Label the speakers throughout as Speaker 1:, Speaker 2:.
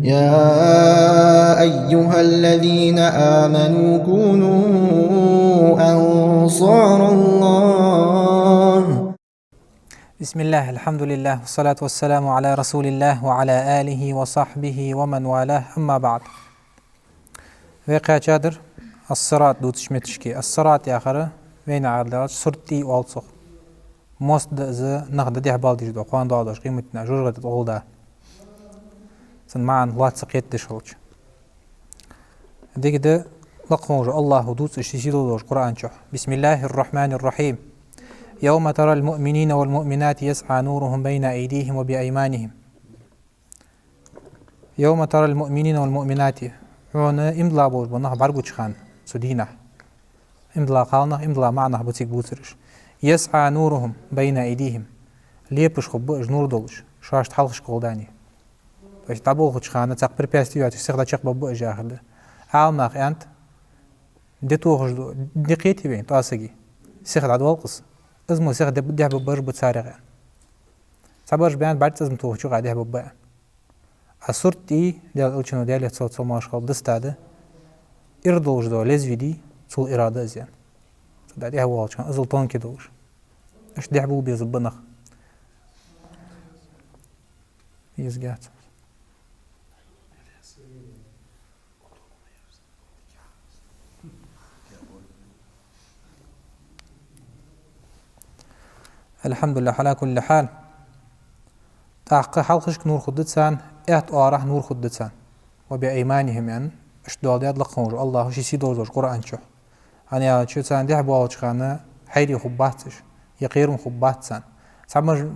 Speaker 1: يا أيها الذين آمنوا كونوا أنصار الله.
Speaker 2: بسم الله، الحمد لله، والصلاة والسلام على رسول الله وعلى آله وصحبه ومن والاه، أما بعد. وقع جادر الصراط دوتش متشكي الصراط يا آخر وين عادلات سرتي والصق مصد ز نقد ده بالديش دو قوان دادش قيمتنا جورغة تقولدا سن معن لا تسقيت دشولش ديك ده لقموج الله دوتش اشتشيدو دوش قرآن شح. بسم الله الرحمن الرحيم. يوم ترى المؤمنين والمؤمنات يسعى نورهم بين أيديهم وبأيمانهم. يوم ترى المؤمنين والمؤمنات هنا امضلا بوش بناه برغوش خان سدينه امضلا قالنا امضلا معنا بوتيك بوترش يسعى نورهم بين أيديهم ليبش خبوش نور دولش شاشت حلقش قولداني باش تابول خوش خانه تقبر بيستيوات سيخدا تشق ببو جاهل عالماق انت ديتوخش دقيتي بين تاسقي سيخدا دولقص ازمو سيخ ده ببرج بتسارغ صبرش بيان بعد ازم توخ شو قاعده ببا أسرتي ديال أوتشنو ديال صوت سماش خال دستاده إردوش دو لزفيدي صول إرادة زين صدق هو والشان أزل طون كدوش إيش دحبو بيزبنخ يزجات الحمد لله على كل حال تحقق حلقش نور خدتسان اعت آره نور خدتسان وبأيمانهم يعني اشدوال دياد لقونج الله شي سيدوزوش قرآن شو أنا شو سان دحبو والشخانة حيري خباتش يقيرم خباتسان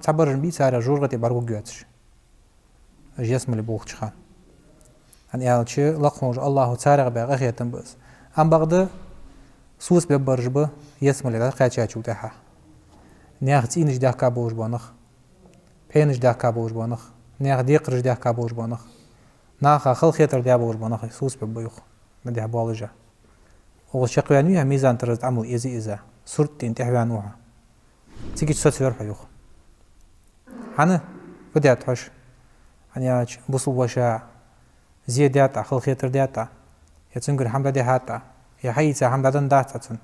Speaker 2: صبر بي سارة جورغتي برغو جواتش جسم اللي بوخش خان أنا شو لقونج الله سارة بغا خيتن بس أم بغدا سوس ببرجبه يسم اللي قاچا چو تها نياخ تينج ده كابوش بانخ بينج ده كابوش بانخ نياخ ديقرج ده كابوش بانخ ناخا خل خيتر ده بوش بانخ سوس ببيوخ مدي بالجا وشقيانوها ميزان ترز عمل إذا صرت انت حوانوها تيجي تصير حيوخ أنا بدأت حش أنا بصل وشاع زيادات خل خيتر داتا يتنقل حمد دهاتا يا حيث حمد دن داتا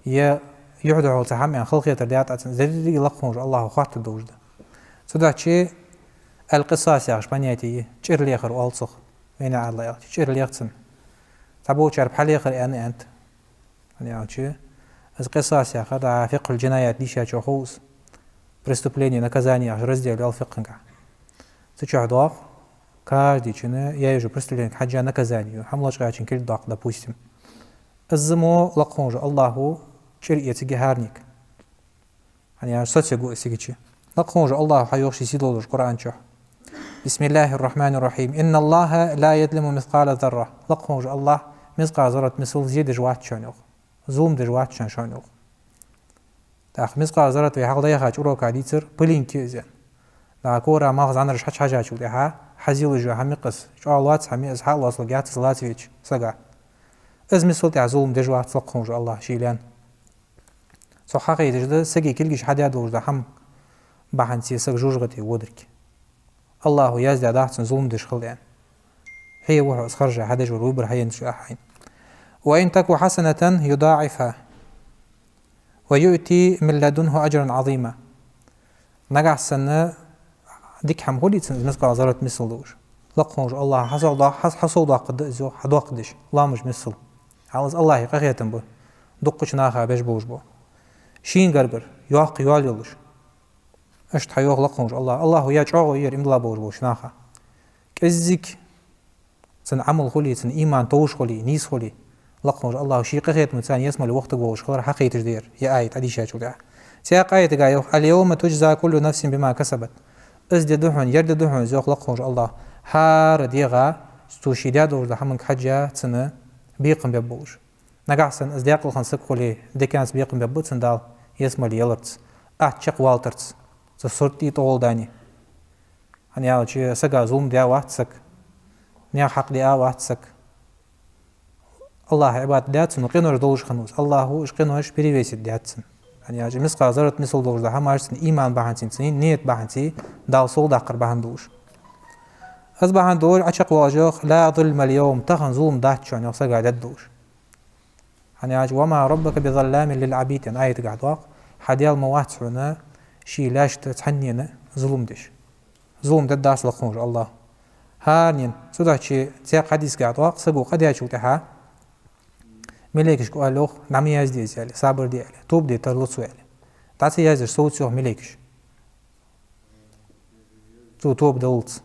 Speaker 2: يا يحدث على تحمل خل خيتر داتا زي لقمج الله خاطر دوجد سدات شيء القصاص يا شبانيتي تشير لي آخر والصخ وين على الله تشير لي آخر تبو شرب حالي آخر أنت يعني شيء القصاص يا آخر فقه الجنايات دي شيء شخوص преступление наказание раздел الفقه تشعر ضاق каждый чина я уже преступление حاجة наказание حملش قاعدين كل ضاق допустим الزمو لقونج الله شريعة جهارنيك يعني ساتسجو سيجي لقونج الله حيوخش يسيدول القرآن شح. بسم الله الرحمن الرحيم. إن الله لا يظلم مثقال ذرة لقونج الله مثقال ذرة مثل زيد جوات شانوخ زوم دجوات شانوخ تاخ مثقال ذرة في حق ضيقة أوروكا ديتر بلين كيزين لا كورا ماخذ عن رش حاجة شو لها حزيل جو حميقس شو الله حمي إسحاق الله صلقات صلاتيش سجع إز مثل تعزوم دجوات لقونج الله شيلان سو حقي تجد سجي كلش حدا دوج ده هم بحنسي سج جوجتي ودرك الله يزداد أحسن ظلم دش خليان هي وحى خرجة حدا جو روبر هي نشأ حين وإن تك حسنة يضاعفها ويؤتي من لدنه أجرا عظيما نجح السنة ديك حمولي مثقال ذرة مثل دوج لقونج الله حصل ضاق قدزو حدوق قدش الله مش مثل عاوز الله يقيتن به دقش ناخا بيش بوش بو شين قربر يوق يوال يلش اشت حيوق لقونج الله يجعو ير املا بوش بوش ناخا كزيك سن عمل خلي سن إيمان توش خلي نيس خلي لقونج الله شي قيت متسان يسمى لوقت بوش خلر حقيقة تدير يا آية أدي شاشو ده سياق آية قايو اليوم تجزى كل نفس بما كسبت ازد دحون يرد دحون زوق لقونج الله هار ديغا ستوشيداد ورد حمنك حاجة سنة بيقم ببوش نقعسن ازدياق الخنسك خلي ديكانس بيقم ببوت سندال يسمى لي يلرتس أحشق والترتس صورتي طول داني أنا يا شيء سجى زوم ديا واتسك نيا حق ديا واتسك الله عباد دياتن وقينوش دولش خنوس الله إيش قينوش بريفيسيت دياتن يعني يا جميع قازرت مثل دولش ده هم عارسين إيمان بحنسين سنين نيت بحنسي دال صول دقر بحندوش أصبح عندور عشق واجوخ لا ظلم اليوم تخن ظلم دات شون يوصل قاعد الدور يعني وما ربك بظلام للعبيد يعني آية قاعد واق حديال موات هنا شي لاش تتحنينا ظلم دش ظلم داس لقونج الله هانين سودا شي تيق حديث قاعد واق سقو قد يشوف تها ملكش قال له نعم يزدي زيالي صابر ديالي توب دي ترلو سوالي تعطي يزر صوت سوه ملكش توب دولت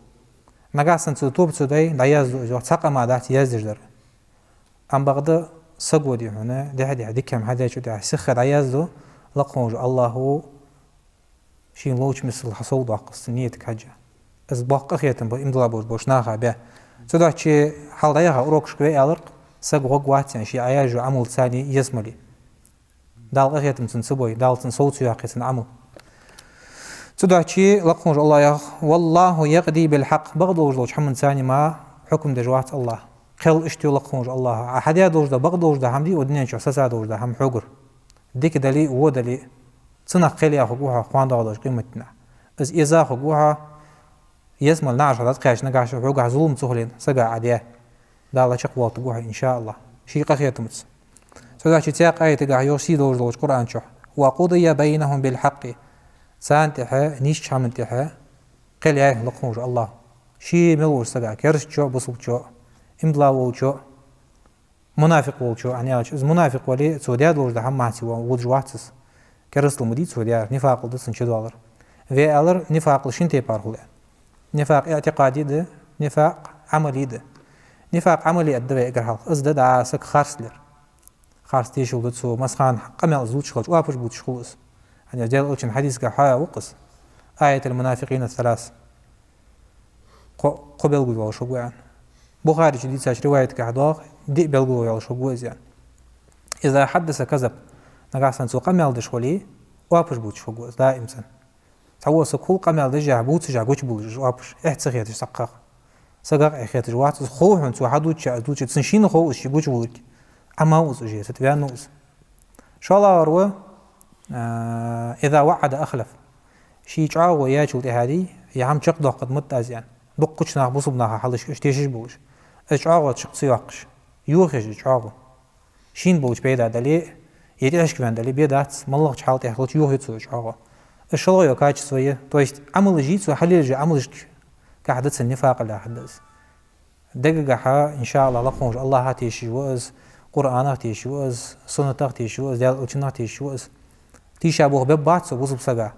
Speaker 2: نقاسن توب سوداي لا يزدو جو تساق ما دات يزر در أم بغدا سقو دي هنا دي هدي كم هذا شو ده سخر لا يزدو لقونج الله هو شين لوش مثل حصول داقص نيتك حاجة از باق أخيتن بإمضاء بوش ناخا به سودا شي حال ضيعها أوروكش كوي ألرق سقو قوات يعني شي عياجو عمل ثاني يسملي دال أخيتن تنسبوي دال تنصوت ياقيتن عمل سودا شي لقونج الله يا والله يقضي بالحق بغضوج لوش حمن ثاني ما حكم دجوات الله خل اشتو لقونج الله أحد يدوج ده بغضوج ده همدي ودنيا شو ساسا دوج ده هم حجر ديك دلي ودلي صنع قليا خجوها خوان دالش قيمتنا از إذا خجوها يسمى النعش هذا قاش نقاش حجوها ظلم سهلين سجع عديا دالله شقوات جوها إن شاء الله شيء قخية تمس سودا شيء تاق آية تقع يوسي دوج قرآن شح وقضي بينهم بالحق سانتها نيش شامنتها قليا لقونج الله شيء ملور سجع كرش شو بصل شو إملا وشو منافق وشو يعني از منافق ولي سوديا دوج ده هم معتي ووجواتس كرسل مديد سوديا نفاق الدسن شدوالر في ألر نفاق لشين تيبارهولان نفاق اعتقادي ده نفاق عملي ده نفاق عملي أدوية إقرحال أزداد عاسك خارسلر خارس تيشول دتسو مسخان قمل زوج شخلش وابش بود شخلص يعني جال أوشن حديث كحياة وقص آية المنافقين الثلاث قبل قلوا شقوان بخاري جديد ساش رواية كحداق دي بلقوا شقوا زيان إذا حدث كذب نقاسن سو قمل دشولي وابش بود شقوا دائم سن تعوّ سكول قمل دجا بوت جا قوش بولج وابش احتسخيت سقاق سقاق اخيت جوات خوهن سو حدوش دوش تسنشين خو شي قوش بولج أما وزوجي ستبيان نوز شاء الله أروى إذا وعد أخلف شي جاو وياجول هذه يعم شق قد مت أزيان بقش ناخ بصبناها حلش اشتيشش بولج اجاو شق سياقش يوخش اجاو شين بولج بيدا دلي يديش كمان دلي بيدات مالله حالت يخلط يوهت سو اجاو الشلو يكاج سويه то есть عمل جيت سو حلل جي عمل كحدث النفاق لا حدث دقيقة إن شاء الله لقونج الله هاتيش وز قرآن تيش وز سنة تيش وز ديال أوتشنا تيش وز تيشابه ببعض سو سجع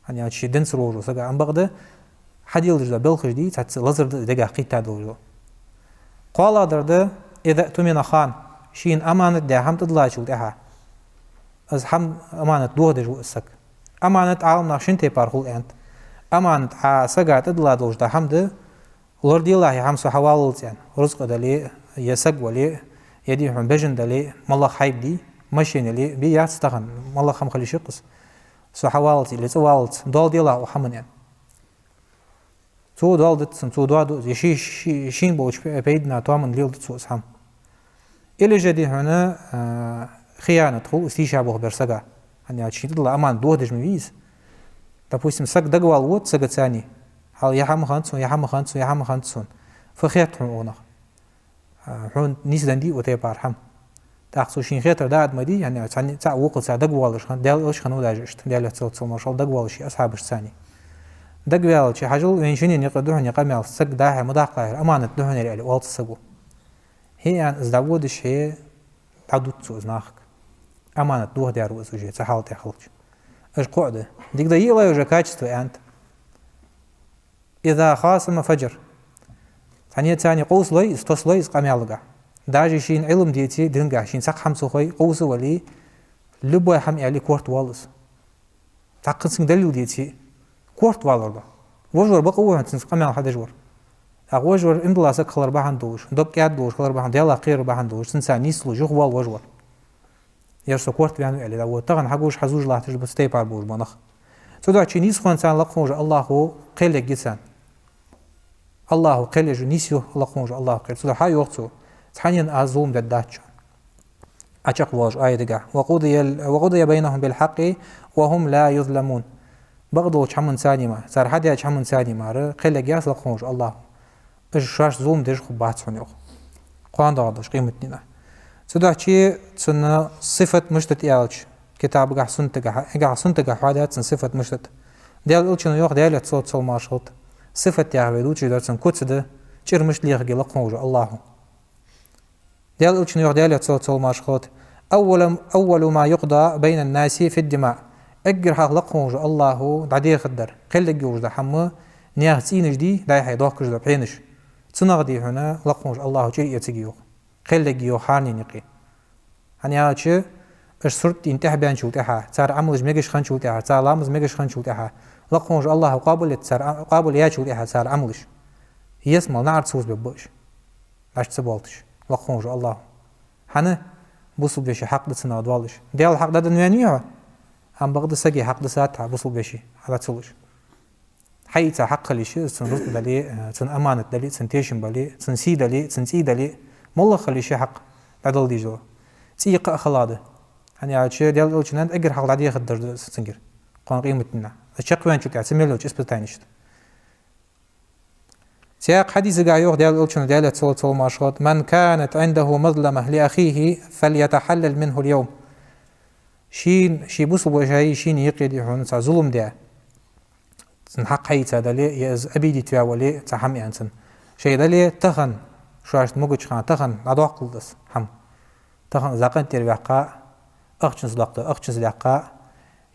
Speaker 2: يعني شيء دنس روجو سجع عم بقدر حد يلجأ بالخش دي تحت لزر دقيقة قيت تدوجو قال درد إذا تمين خان شين أمانة ده هم تطلع شو ده از هم أمانة دوه دجو السك أمانة عالم نشين تبارهول أنت أمانة سجع تطلع دوج ده هم ده لردي الله هم سو حوالت يعني رزق دلي يسق ولي يدي هم بجن دلي مالله حيب دي ماشين اللي بيات استغن مالله خم خلي شقص سو حوالت اللي توالت دول دي الله وحمن يعني تو دول دت تو دو يشي شين بوش بيدنا تومن ليل دت سو اسهم اللي جدي هنا خيانة خو استيشابه برسقة يعني شيء تطلع أمان دوه دج ميز допустим سق دقوال وود سق ثاني هل يحم خانسون فخيرتهم أونخ حون نيس دندي وتيبار حم تأخذ شين خير داد مدي يعني ثاني تاع وقت تاع دقوالش خان ديال إيش خانو داجشت ديال تصل ما شاء الله دقوالش أصحابش ثاني دقوال شي حاجة وين شنين يقدرون يقامل سق داها مداقة أمانة دهون اللي والت سقو هي يعني إزدودش هي تعدد سوز ناخك أمانة دوه ديارو إزوجي تحاول تخلج إيش قعدة ديك ده يلا يوجا كاتشتو أنت إذا خاصم فجر ثاني قوس لي استوس لي قاميالقع داجي شين علم ديتي دنقع شين سق حمسو خوي قوس ولي لبوا حم علي كورت والس تعقد سن دليل ديتي كورت والربا وجور بقوه تنس قاميال حدا جور أغوجور إن بلاسك خلر بحندوش دق ياد دوش خلر بحند يلا خير بحندوش تنسى نيسلو جو وال وجور يرسو كورت بيانو علي لو تغن حقوش حزوج لا تجب ستيبار بوش منخ تدعى شي نيس خوان سان لقفوج الله قيل جسان الله قيل جو نيسيو لقفوج الله قيل تدعى حي وقتو تحنين أزوم داداتش أشق واج آية دقا وقضي بينهم بالحق وهم لا يظلمون بغضو حمن ثاني ما صار حد حمن ثاني ما قيل جاس لقفوج الله شاش ظلم ديش خبات سونيو قوان دادش قيمتنا سدحشي تسن صفة مشتت إيالش كتاب قح سنتك حوادات تسن صفة مشتت ديال ألشن يوخ ديال تصوت صل ماشخط صفة يعبدوش إذا تسن كتسد شير مش ليخ جلق موجة الله ديال ألشن يوخ ديال تصوت صل ماشخط أول ما يقضى بين الناس في الدماء أجر حق لق موجة الله دعدي خدر قل جوج ده حمو نياغ تسينش دي داي حيدوك كجدا بحينش تنغدي هنا لق موجة الله جي يتجيو قل جيو حاني نقي هني هاتش اش صرت ينتح بيان شوتها صار عملش ميجش خان شوتها صار لامز ميجش خان شوتها لق موجة الله قابل يا شوتها صار عملش يسمع نعرف سوز ببوش عشت سبالتش لق موجة الله حنا بوصل بيشي حق دسنا دوالش ديال الحق ده دنيانيها هم بغد سجي حق دساتها بوصل بيشي على تسولش حيتا حق ليش سن رزق دلي سن أمانة دلي سن تيشن بلي سن سي دلي سن سي دلي مالله خلي شي حق عدل ديجو سيق أخلاده يعني هاد شيء ديال الأولشنان أجر حق عادي يخدر سنجر قان قيمتنا الشق وين شو تعرف سميلوش إسبتانيشت سياق حديث جايوه ديال الأولشن ديال تصل ماشخط من كانت عنده مظلمة لأخيه فليتحلل منه اليوم شي بوصل وجهي شين يقيد يحون ظلم ده سن حق حيتا دلي يز أبيدي تيا ولي تحمي أنسن شيء دلي تخن شو عشت موجش خان تخن عدو قلدس هم تخن زاقن تربيعقا أخشن صدقته أخشن صدقا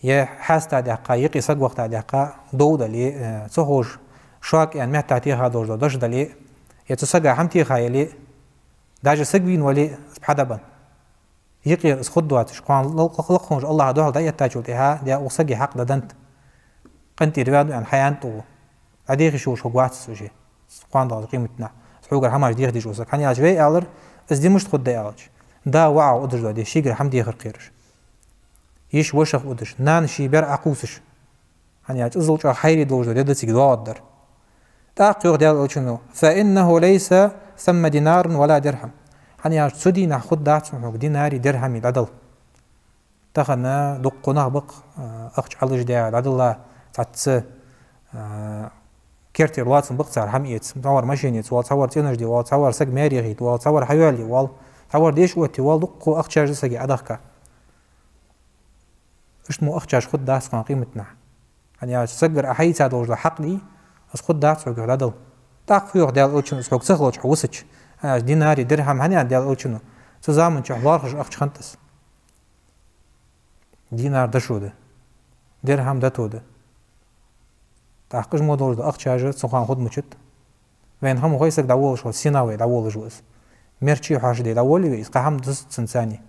Speaker 2: يه حاستا دقا يقي سق وقت دقا دو دلي تخوش شاك يعني محتاجي هذا وجد دش دلي يتسقى حمتي خايلي داج سقبين ولي بحدبا يقي خدواتش قان لقخونج الله هذا ده يتاجولها ده وسقي حق ددنت قنتي رياض يعني حيانتو اديخ شوش حقوات سوجي قان ده قيمتنا حقوق حماش ديخ دي جوسك هني اجوي الر از دي مش خد ديالج دا واو ادر دي شيغر حمدي خير قيرش يش وشخ ودش نان شي بر عقوسش هني اج ازلج خيري دوج ده تيغ دوادر تاقيق ديال اوچنو فانه ليس ثم دينار ولا درهم هني اج سدي ناخد دات حق ديناري درهم العدل تخنا دقنا بق اخش علج ديال عدل تاتس كيرتي رواتن بقصر حميت تصور ماشينيت وال تصور تنجدي وال تصور سق ماريغيت وال تصور حيوالي وال تصور ديش وتي وال دقو اخشاج سقي ادخك اشمو اخشاج خد داس قان قيمتنا يعني سقر احيت هذا وجه حق لي اس خد داس حق هذا تاق فيو ديال اوچن حق سخلوش حوسچ ديناري درهم هني ديال اوچن تزامن چحوار خش اخ خنتس دينار دشوده درهم دتوده تحقيق مودول ده أخشاجة سخان خود مشت وين هم غيسك داول شو سيناوي داول جوز مرشي حاش دي داول ويس قهم دس سنساني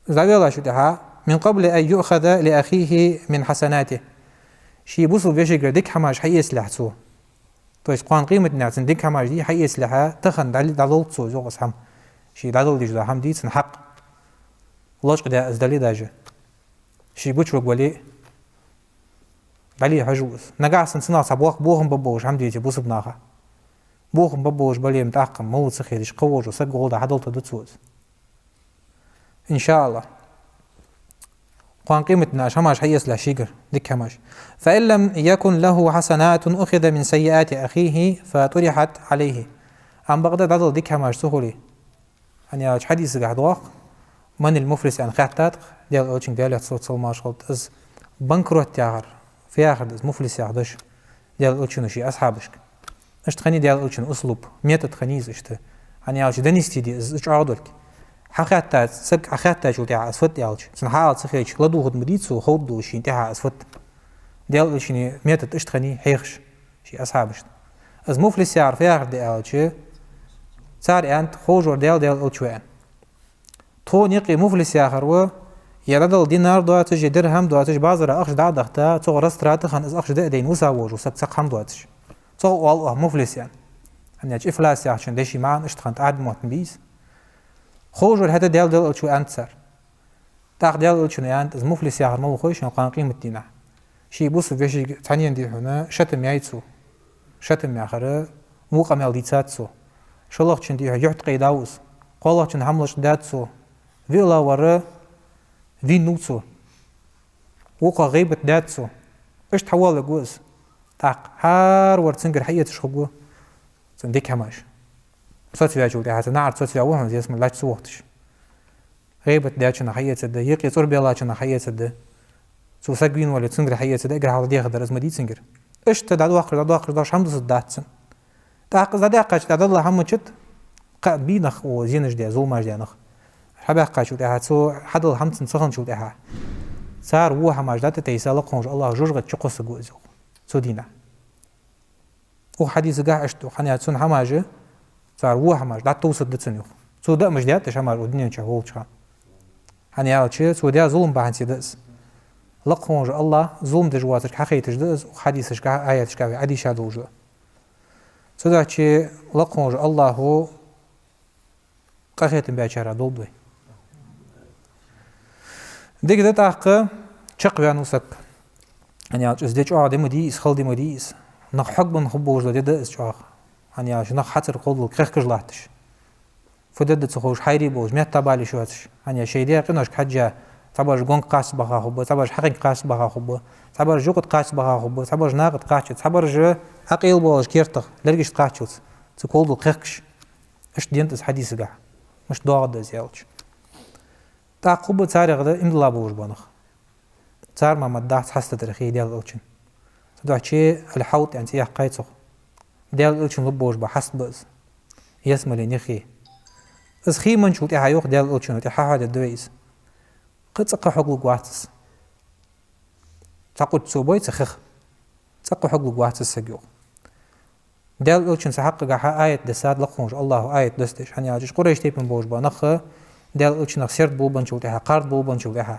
Speaker 2: زاوية شو ده من قبل أن يؤخذ لأخيه من حسناته شي بوصل بيشي ديك حماش حي يسلح سو تويس قان قيمة نعتن ديك حماش دي حي يسلحها تخن دالول سو زوغس هم شي دالول ديج ده هم دي سنحق لوش قد أزدالي داجة شي بوشوك ولي بلي حجوز نقاس سنة صبوخ بوهم ببوش حمد يجي بوس بناخا بوهم ببوش بلي متعقم مول سخيدش قوج وسق غولد عدل تدتسوز إن شاء الله قوان قيمتنا شماش حيس لا شيقر ديك هماش فإن لم يكن له حسنات أخذ من سيئات أخيه فطرحت عليه أم بغداد عدل ديك هماش سهولي أني حديث قاعد من المفلس أن خاطات ديال أوتشنج ديال تصل ماش خلط إز بنكروت تاعر في آخر مفلس يعدش ديال أوتشنو شي أصحابش اشتخني ديال أوتشن أسلوب ميت تخنيز اشته يعني عاوش دنيستي دي إش عادلك حقيقة سك حقيقة شو تاع أسفت يالش سنحاول سخيش لدو خد مديتسو خودو شي تاع أسفت ديال أوتشني ميت اشتخني حيخش شي أصحابش از مفلس يعرف في آخر ديال شي صار أنت خوجور ديال أوتشوان تو نيقي مفلس آخر و يردل دينار دواتش درهم دواتش بازار أخش دا دختا تو رسترات خان از أخش دين وساوج وسق هم دواتش تو والله مفلس يعني أني إفلاس عشان دشي معن اشتخنت عاد موت بيس خوجور هذا ديال شو أنت صار تاخ ديال شو أنت از مفلس آخر ما بخويش قان قيمة دينا شي بوس فيش ثانيا دي هنا شتم يايتسو شتم آخر مو قمل ديتساتسو شلوخ شن دي يحط قيداوس قالله شن حملش داتسو فيلا ورا في نوتسو وقا غيبة داتسو اش تحول جوز تاق هار ورتسنجر حية تشخبو ديك هماش صوت فيها شو تحت نعرف صوت فيها وهم زي اسم الله تسوقتش غيبة داشنا حياة سده يقي صور بيلاشنا حياة سده سو سجين ولا تسنجر حياة سده اقرا على دي خدر اسمه دي تسنجر ايش تدعو اخر داش حمد صداتسن تاق زدا قاش تدعو الله حمشت بينخ وزينش دي زول دي نخ حبا قاشو تاع سو حدل حمد سخن شو تاع صار هو حماجدات تيسالق الله جوجغ تشقص جوزو سو دينا وحديث قاع اشتو خني هاتسون حماجه صار هو حماج دا توصد دتسنيو سو دا مش ديات شمال ودنيا شهول شخا هني هاو تشي سو ديا ظلم بحن سيدس لقونج الله ظلم دجواتك حقيقة جدس وحديثش كا آياتش كا عدي شادوجو سو دا تشي لقونج الله هو قخيت بيچارا دولدوي ديك دا تاق چق بيانوسك هني هاو تشي ديچ آدم ديس خلدي مديس نخ حق من خبوج دا ديدا اسچاق هني هاو نخ حتر قولو كخ كجلاتش فدد تخوش حيري بوج ميت تبالي شواتش هني شيدي قناش حجة تباش جون قاس بها خبو تباش حقين قاس بها خبو تباش جوقت قاس بها خبو تباش ناقد قاش تباش عقيل بوج كيرتخ لرجش قاش تقولو قخش اش دينتس حديث قاع مش ضاغد زيالش تعقب تاريخ ده املا بوج بانخ تار ما مدات حسته تاريخي ديال الوچن تدعشي الحوت يعني سيح قايتسخ ديال الوچن لبوج بحسب بز يسمى نخي از خي من شوتي هايوخ ديال الوچن تي حاجه دويس قصق حقوق واتس تقول سوبوي تخخ تقو حقوق واتس سجيو ديال الوچن سحق قا ايت دساد لقونج الله ايت دستش هني اجش قريش تيبن بوج بانخ ديال الوچن سرت بوبن شوتي قارد بوبن شوتي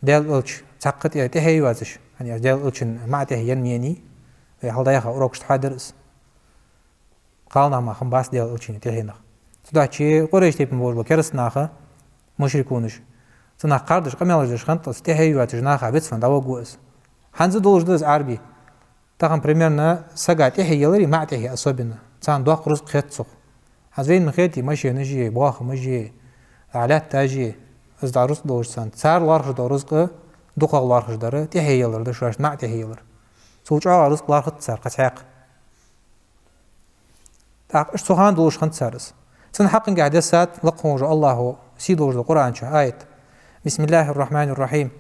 Speaker 2: ديال الوچ تقت تي هيوازش هني ديال الوچن معته ينميني هالدايخ اوروكش حادرس قالنا ما خمباس ديال الوچن تي هنا تدعشي قريش تيبن بوج بكرس ناخه مشركونش تنا قاردش قميلش خنت تهيوات جناخه بيتفن داو جوز حنز دولج دز عربي تاخن بريميرنا سغا تهيلري مع تهي اسوبنا تان دو قرص خيتسو حزين مخيتي ماشي نجي باخ مجي على تاجي از دارس دورسان صار وارخ دورسق دوقا وارخ دار تهيلر دشواش مع تهيلر سوچا رزق وارخ صار قصاق تاق سوهان دولش خنت سارس تن حقن قاعده سات لقونج الله سيدور القران ايت بسم الله الرحمن الرحيم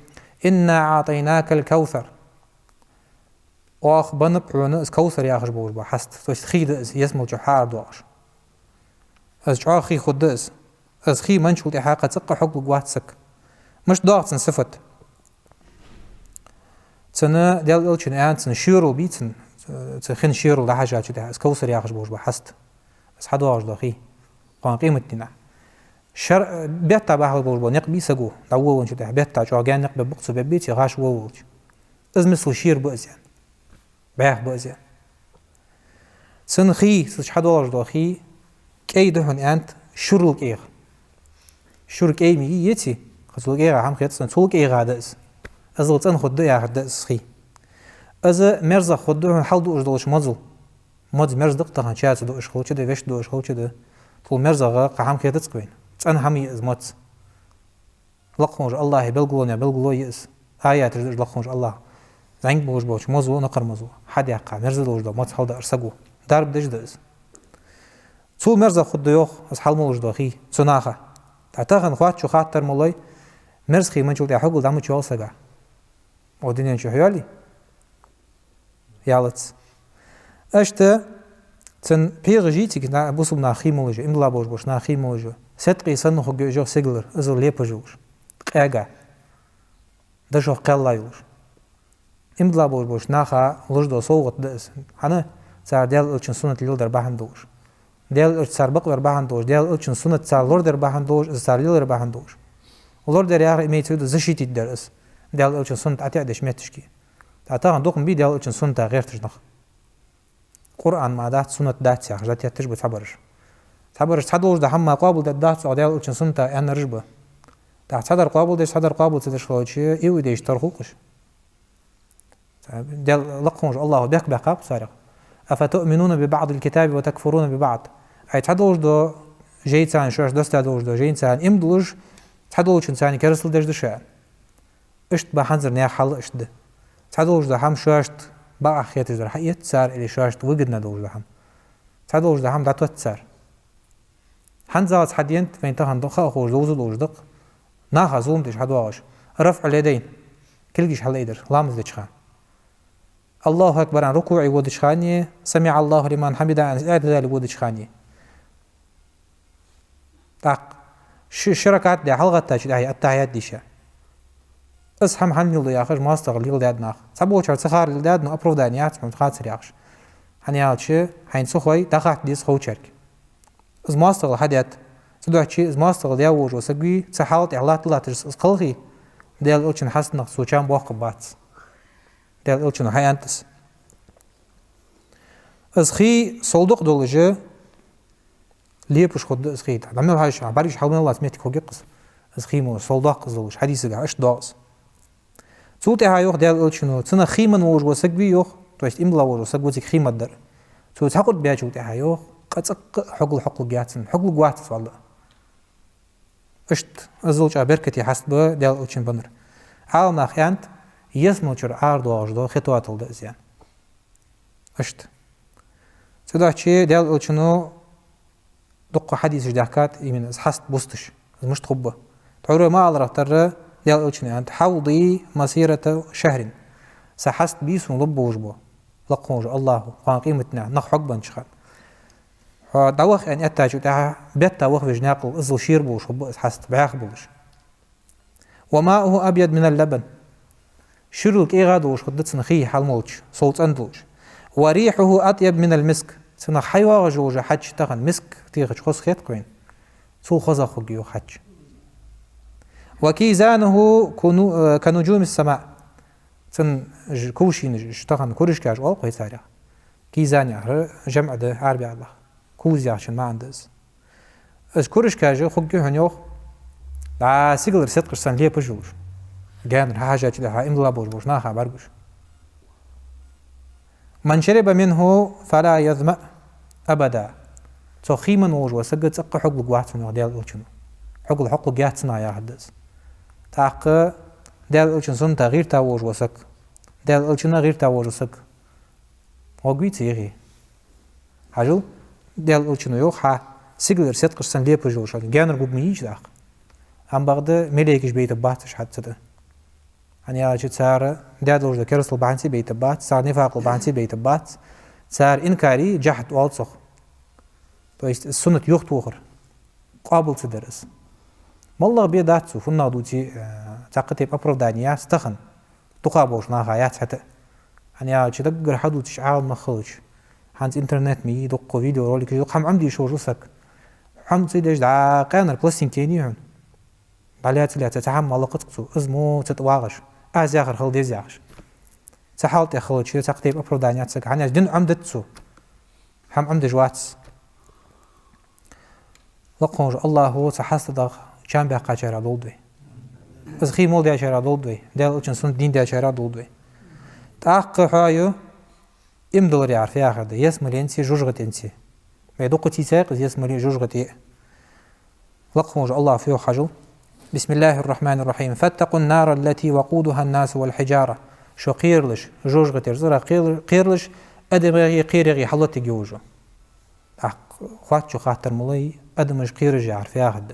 Speaker 2: إنا أعطيناك الكوثر واخ بنبعون اس كوثر يا اخش بوج بحست توش خيد يسمو جحار دوش از جا خي خدس از خي منشو دي حاقه تق حق واتسك مش ضاغط صفت سنه ديال الچن انت شيرو بيتن تخن شيرو ده حاجه از كوثر يا اخش بوج بحست بس حدواج دخي قان قيمتنا شر بيتا بحال بوج نق بيسغو داو ونشو ده بيتا جوغان نق بقص بيتي غاش ووج از مثل شير بوزيان بيح بوزيان سنخي سشحدواج دخي كي دهن انت شرلك ايغ شرك اي مي يتي خصلك ايغ هم خيت سنسولك ايغ هذاس ازلتن خد يا هداس خي از مرزا خدو حلدو اجدلش مزل مد مرز دقتها شات دو اشخو كده ويش دو اشخو كده طول مرزا قهم خيت تسكوين تن همي ازمت لقونج الله بلغلونيا بلغلو يس آيات لقونج الله زنگ بوج بوش موضوع نقر موضوع حد يقع مرز دوج دو مات حال ارسغو درب دجدز تو مرز خود يوخ از حال موج دو خي صناخه تعتقن خوات شو خاطر مولاي مرز خي منجو دي حقل دمو تشو سغا ودنيا شو حيالي يالت اشته تن بيرجيتي نا بوسم نا خي موج املا بوج بوش نا خي موج ستقي سنو خو جو سيجلر ازل ليبجوش قاغا دشو قلايوش املا بوج بوش ناخا لوجدو صوغت دس انا صار ديال الچن سنت ليل در باهن دوش ديال سربق ور باهن دوش ديال الچن سنت صار لور در باهن دوش صار ليل در باهن دوش لور در يار ميتو زشيتي درس ديال الچن سنت اتي ادش متشكي تعتقد دوقم بي ديال الچن سنت غير تجنخ قران ما دات سنت دات يا جات تجب تعبرش تدوش ده هم قابل دات ديال الچن سنت ان رجبه تعتذر قابل ده صدر قابل تدشلوشي ايو ديش ترخوقش ديال لقونج الله بيك بقاب سارق افتؤمنون ببعض الكتاب وتكفرون ببعض اي تحدوش دو جيتان شوش دستادوش دو جيتان امدلوش تحدوش انسان كرسل دش دشان اشت بحنزر نيا حل اشت ده تحدوش ده هم شوشت بقى خيات زر حقيت سار اللي شوشت وجدنا دوش ده هم تعدوش ده هم دعوت تسار حنزات حدينت فين تهان دخا خوش دوز دوزدق ناخا زوم تش حدواش رفع اليدين كلجيش حل يدر لامز دشخان الله أكبر عن ركوعي ودشخاني سمع الله لمن حمده عن اعتدال ودشخاني تاق شركات دي حلقة تاج التحيات ديشا اسحم حن يلدي ياخش ما استغل يلدي ادناخ صبو شر سخار يلدي ادنو ابروف دانيات من خاطر ياخش حنيالشي حين سخوي دخات ديس خو شرك از ما استغل حديات سدوحشي از ما استغل ياوج وسقي سحالت اعلات لا ترس قلخي ديال اوچن حسن سوچان بوق بات ديال اوچن هاي انتس از خي صلدق دولجه ليبش خد از خي عمل هاش عبارش حول الله سميتك هو قص از خي مو صلدق زولج حديث اش داس صوت هايوخ ديال اوچنو تنا خيمن وج وسقي يوخ تويست املا وج وسقو زي خيمه در صوت حقد بياجو تي هايوخ قصق حقل جاتن حقل جوات والله اشت ازولج بركتي حسب ديال اوچن بنر حال ناخيانت يسموچر اردو اجدو خطوات الدزيان اشت سداچي ديال اوچنو دق حديث جداكات يمين حست بوستش مش تخبه تعرف ما على ترى ديال اوچنو انت حوضي مسيره شهر سحست بيس لب وجبو لقوج الله قان قيمتنا نخ حقبا شخال دوخ ان اتاجو تاع بيت دوخ وجناق ازل شير بوش حست باخ بوش وماءه ابيض من اللبن شرلك إيغادوش خدت سنخي حالمولش صوت أندلوش وريحه أطيب من المسك سنخ حيوة جوجة حج تغن مسك تيغش خص خيط كوين سو خزا خجيو حج وكيزانه كنجوم السماء سن كوشي نج تغن كورش كاج أو قوي تاريخ كيزان يعني جمع ده عربي الله كوز يعشن ما عندز از كورش كاج خجيو هنيوخ لا سيجلر ست قرصان ليه بجوج جان حاجة كده إملا بوش ناخا برجوش من شرب منه فلا يظمأ أبدا تو خيمن وج وسجد سق حقل جوات من ديال أوچن حقل جات سنا يا حدث تاق ديال أوچن سن تغيير تاوج وسك ديال أوچن غير تاوج وسك وقوي تيغي حاجل ديال أوچن يوخ سيجلر ست قرصن ليه بجوش جان رجوب ميج داق هم بعد مليكش بيت باتش حتى ده يعني يا جتار دادوش ده كرسل بانسي بيت بات صار نفاق بانسي بيت بات صار إنكاري جحد والصخ تويست السنة يخت وخر قابل تدرس والله بيداتسو فنا دوتي تاقتي بأبرف دانيا استخن تقابوش ناغايات حتى يعني يا جتقر حدو تشعال مخلج هانز انترنت مي دقو فيديو روليك يدق هم عمدي شو جوسك هم تسيدش دعا قانر بلسين كينيهن عليها تلي تتعمل لقطكتو ازمو تتواغش ازياغر خل ديزياغش تحاول تخلج شي تقتيب أبرف دانيا تسك عناش دين عمدتسو هم عمد جواتس لقونج الله هو تحست دغ كان بقى جرا دولدوي از خي مول دي جرا دولدوي دال اوچن سن دين دي جرا دولدوي تاق حايو امدلر يعرف يا اخر يسملينسي جوجغتنسي ما يدقتي ساق يسملي جوجغتي لقونج الله فيه حجل بسم الله الرحمن الرحيم فاتقوا النار التي وقودها الناس والحجاره شو قيرلش جوجغتي زرا قيرلش ادمغي قيرغي حلت جوجو خواتشو خاطر ملي ادمج قيرج يعرف ياخد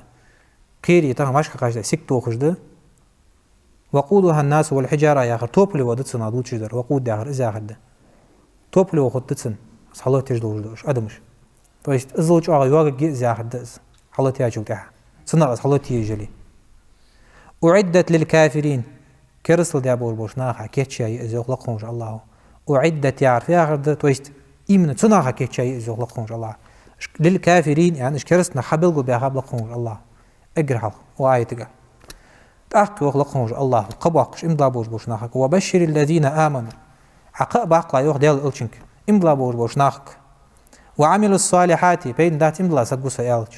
Speaker 2: قيري تاع ماش قاش سيكتو خجده وقودها الناس والحجاره يا اخر توبلي ودتسنا دوتشي در وقود يا اخر اذا خد توبلي وخدتسن حلت جدوش ادمج تويست ازوج اغا يوغا جي خد حلت يا جوتها سنا حلت يجلي اعدت للكافرين كرسل دي ابو بوشناخ كيتشي ازوق الله اعدت يعرف ياخد تويست إيمن تناها كيتشي إزوغ لقونج الله للكافرين يعني إشكرسنا حبلغو بيغاب لقونج الله اقرحل وآيتك تأخي وغ لقونج الله قباقش إمضا بوش بوشناخك وبشر الذين آمنوا عقاء باقلا يوغ ديال الألشنك إمضا بوش بوشناخك وعملوا الصالحات بين دات إمضا سقو سيالج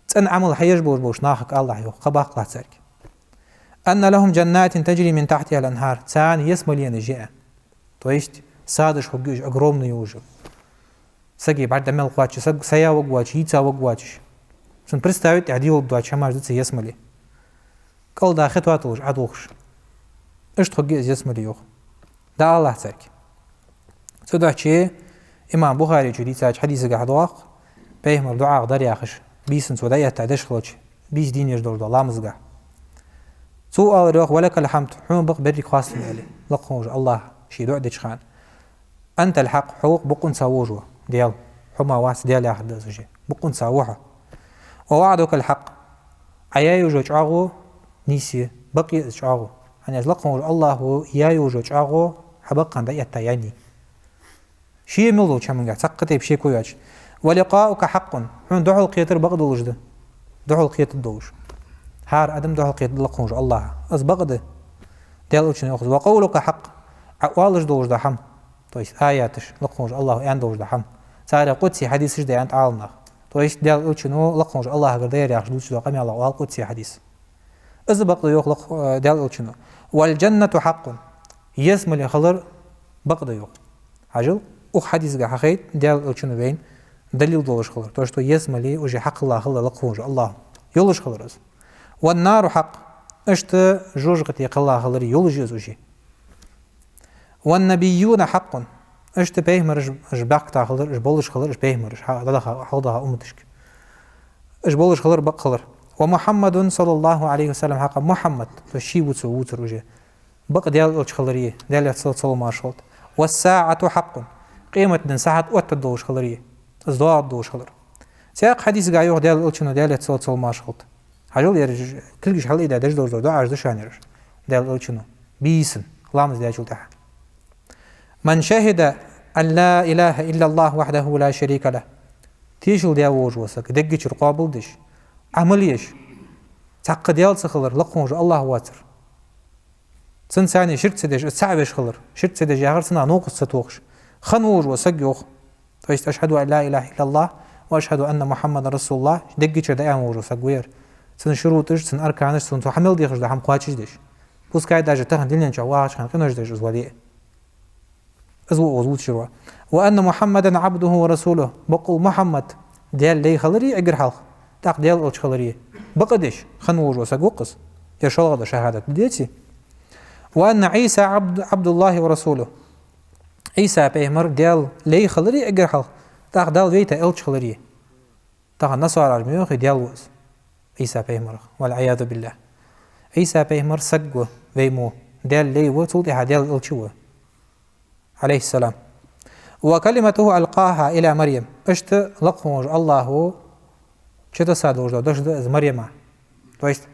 Speaker 2: تن عمل حيج بوش بوشناخك الله يوغ قباقلا تسارك أن لهم جنات تجري من تحتها الأنهار تاني يسملين جيئا تويشت سادش حقيش огромный уже. Саги بعد ما القواتش ساق سيا وقواتش يتا وقواتش. سن представить عديو بدواتش هماش دت يسملي. قال دا خطوات وش عدوخش. إيش تحقيش يسملي يوخ. دا الله تسارك. تدعشي إمام بخاري جدي تاج حديث قحدواق بيهمر دعاء قدر ياخش بيسن سودايا تعدش خلوش بيس دين يجدور الله مزقع سؤال روح ولك الحمد حون بق بري خاص عليه لقوج الله شي دعدك خان أنت الحق حقوق بقون ساوجوا ديال حما واس ديال ياخد زوجي بقون ساوها ووعدك الحق عيا يوجد عاغو نيسي بقي عاغو أنا لقوج الله يا يوجد عاغو حبق عند يتياني شيء ملو كم قاعد سقطي بشيء كوياج ولقاؤك حق حون دعو القيتر بقد وجده دعو القيت الدوش هار أدم دعو القيت لقوج الله أز بقده ديال وجهنا يأخذ وقولك حق والج دوش دحم تويس آياتش لقوج الله يعني دوش دحم سارة قدسي حديث جدا أنت عالنا تويس ديال وجهنا لقوج الله قدر يأخذ دوش دقمي الله وال قدسي حديث أز بقده يأخذ ديال وجهنا والجنة حق يسمى اللي خلر بقده يأخذ عجل أخ حديث جا حقيقة ديال وجهنا بين دليل دوش خلر تويس تو يسمى اللي وجه حق الله خلر لقوج الله يولش خلرز والنار حق اشت جوج قتي الله خلر يولج يزوجي والنبيون حق اشت بيهمر جباك تا خلر جبولش خلر بيهمر حوضها أمتشك جبولش خلر بق خلر ومحمد صلى الله عليه وسلم حق محمد تشي وتسووتر وجه بق ديال أولش خلريه ديال صلى ما شلت والساعة حق قيمة دن ساعة وتدوش خلريه ازدواء الدوش خلر سياق حديث قايوه ديال أولشنا ديال صلى ما شلت حاجول يرج كلش حل إذا دش دور دو عجز شانير ديال أولشنا بيسن لامز ديال جلتها من شهد أن لا إله إلا الله وحده لا شريك له تيشل ديال وجوسك دقيش رقابل دش عمليش تق ديال سخلر لقونج الله واتر سن ثاني شرط سدج صعبش خلر شرط سدج يا غرسنا نوقص ستوخش خنوج وسجوخ فايست أشهد أن لا إله إلا الله وأشهد أن محمد رسول الله دقيش دايم وجوسك وير سن شروطش سن أركانش سن تحمل ديخش ده هم قاتش دش بوس كاي داجة تهن دلنا جواش كان قنوج دش زوالي أزوج شروع وأن محمدا عبده ورسوله بقول محمد ديال لي خلري أجر حلق تاق ديال أولش خلري بقدش خنوج وسجوقس يشلغ ده شهادة بديتي وأن عيسى عبد الله ورسوله عيسى بيهمر ديال لي خلري أجر حلق تاق دال ويتا أولش خلري تاق النصارى الميوخ ديال وز عيسى بيهمر والعياذ بالله عيسى بيهمر سجوا ويمو ديال لي وتولدها ديال أولشوا عليه السلام وكلمته ألقاها إلى مريم اشت لقوج الله شتى سادوج دوش مريم تويست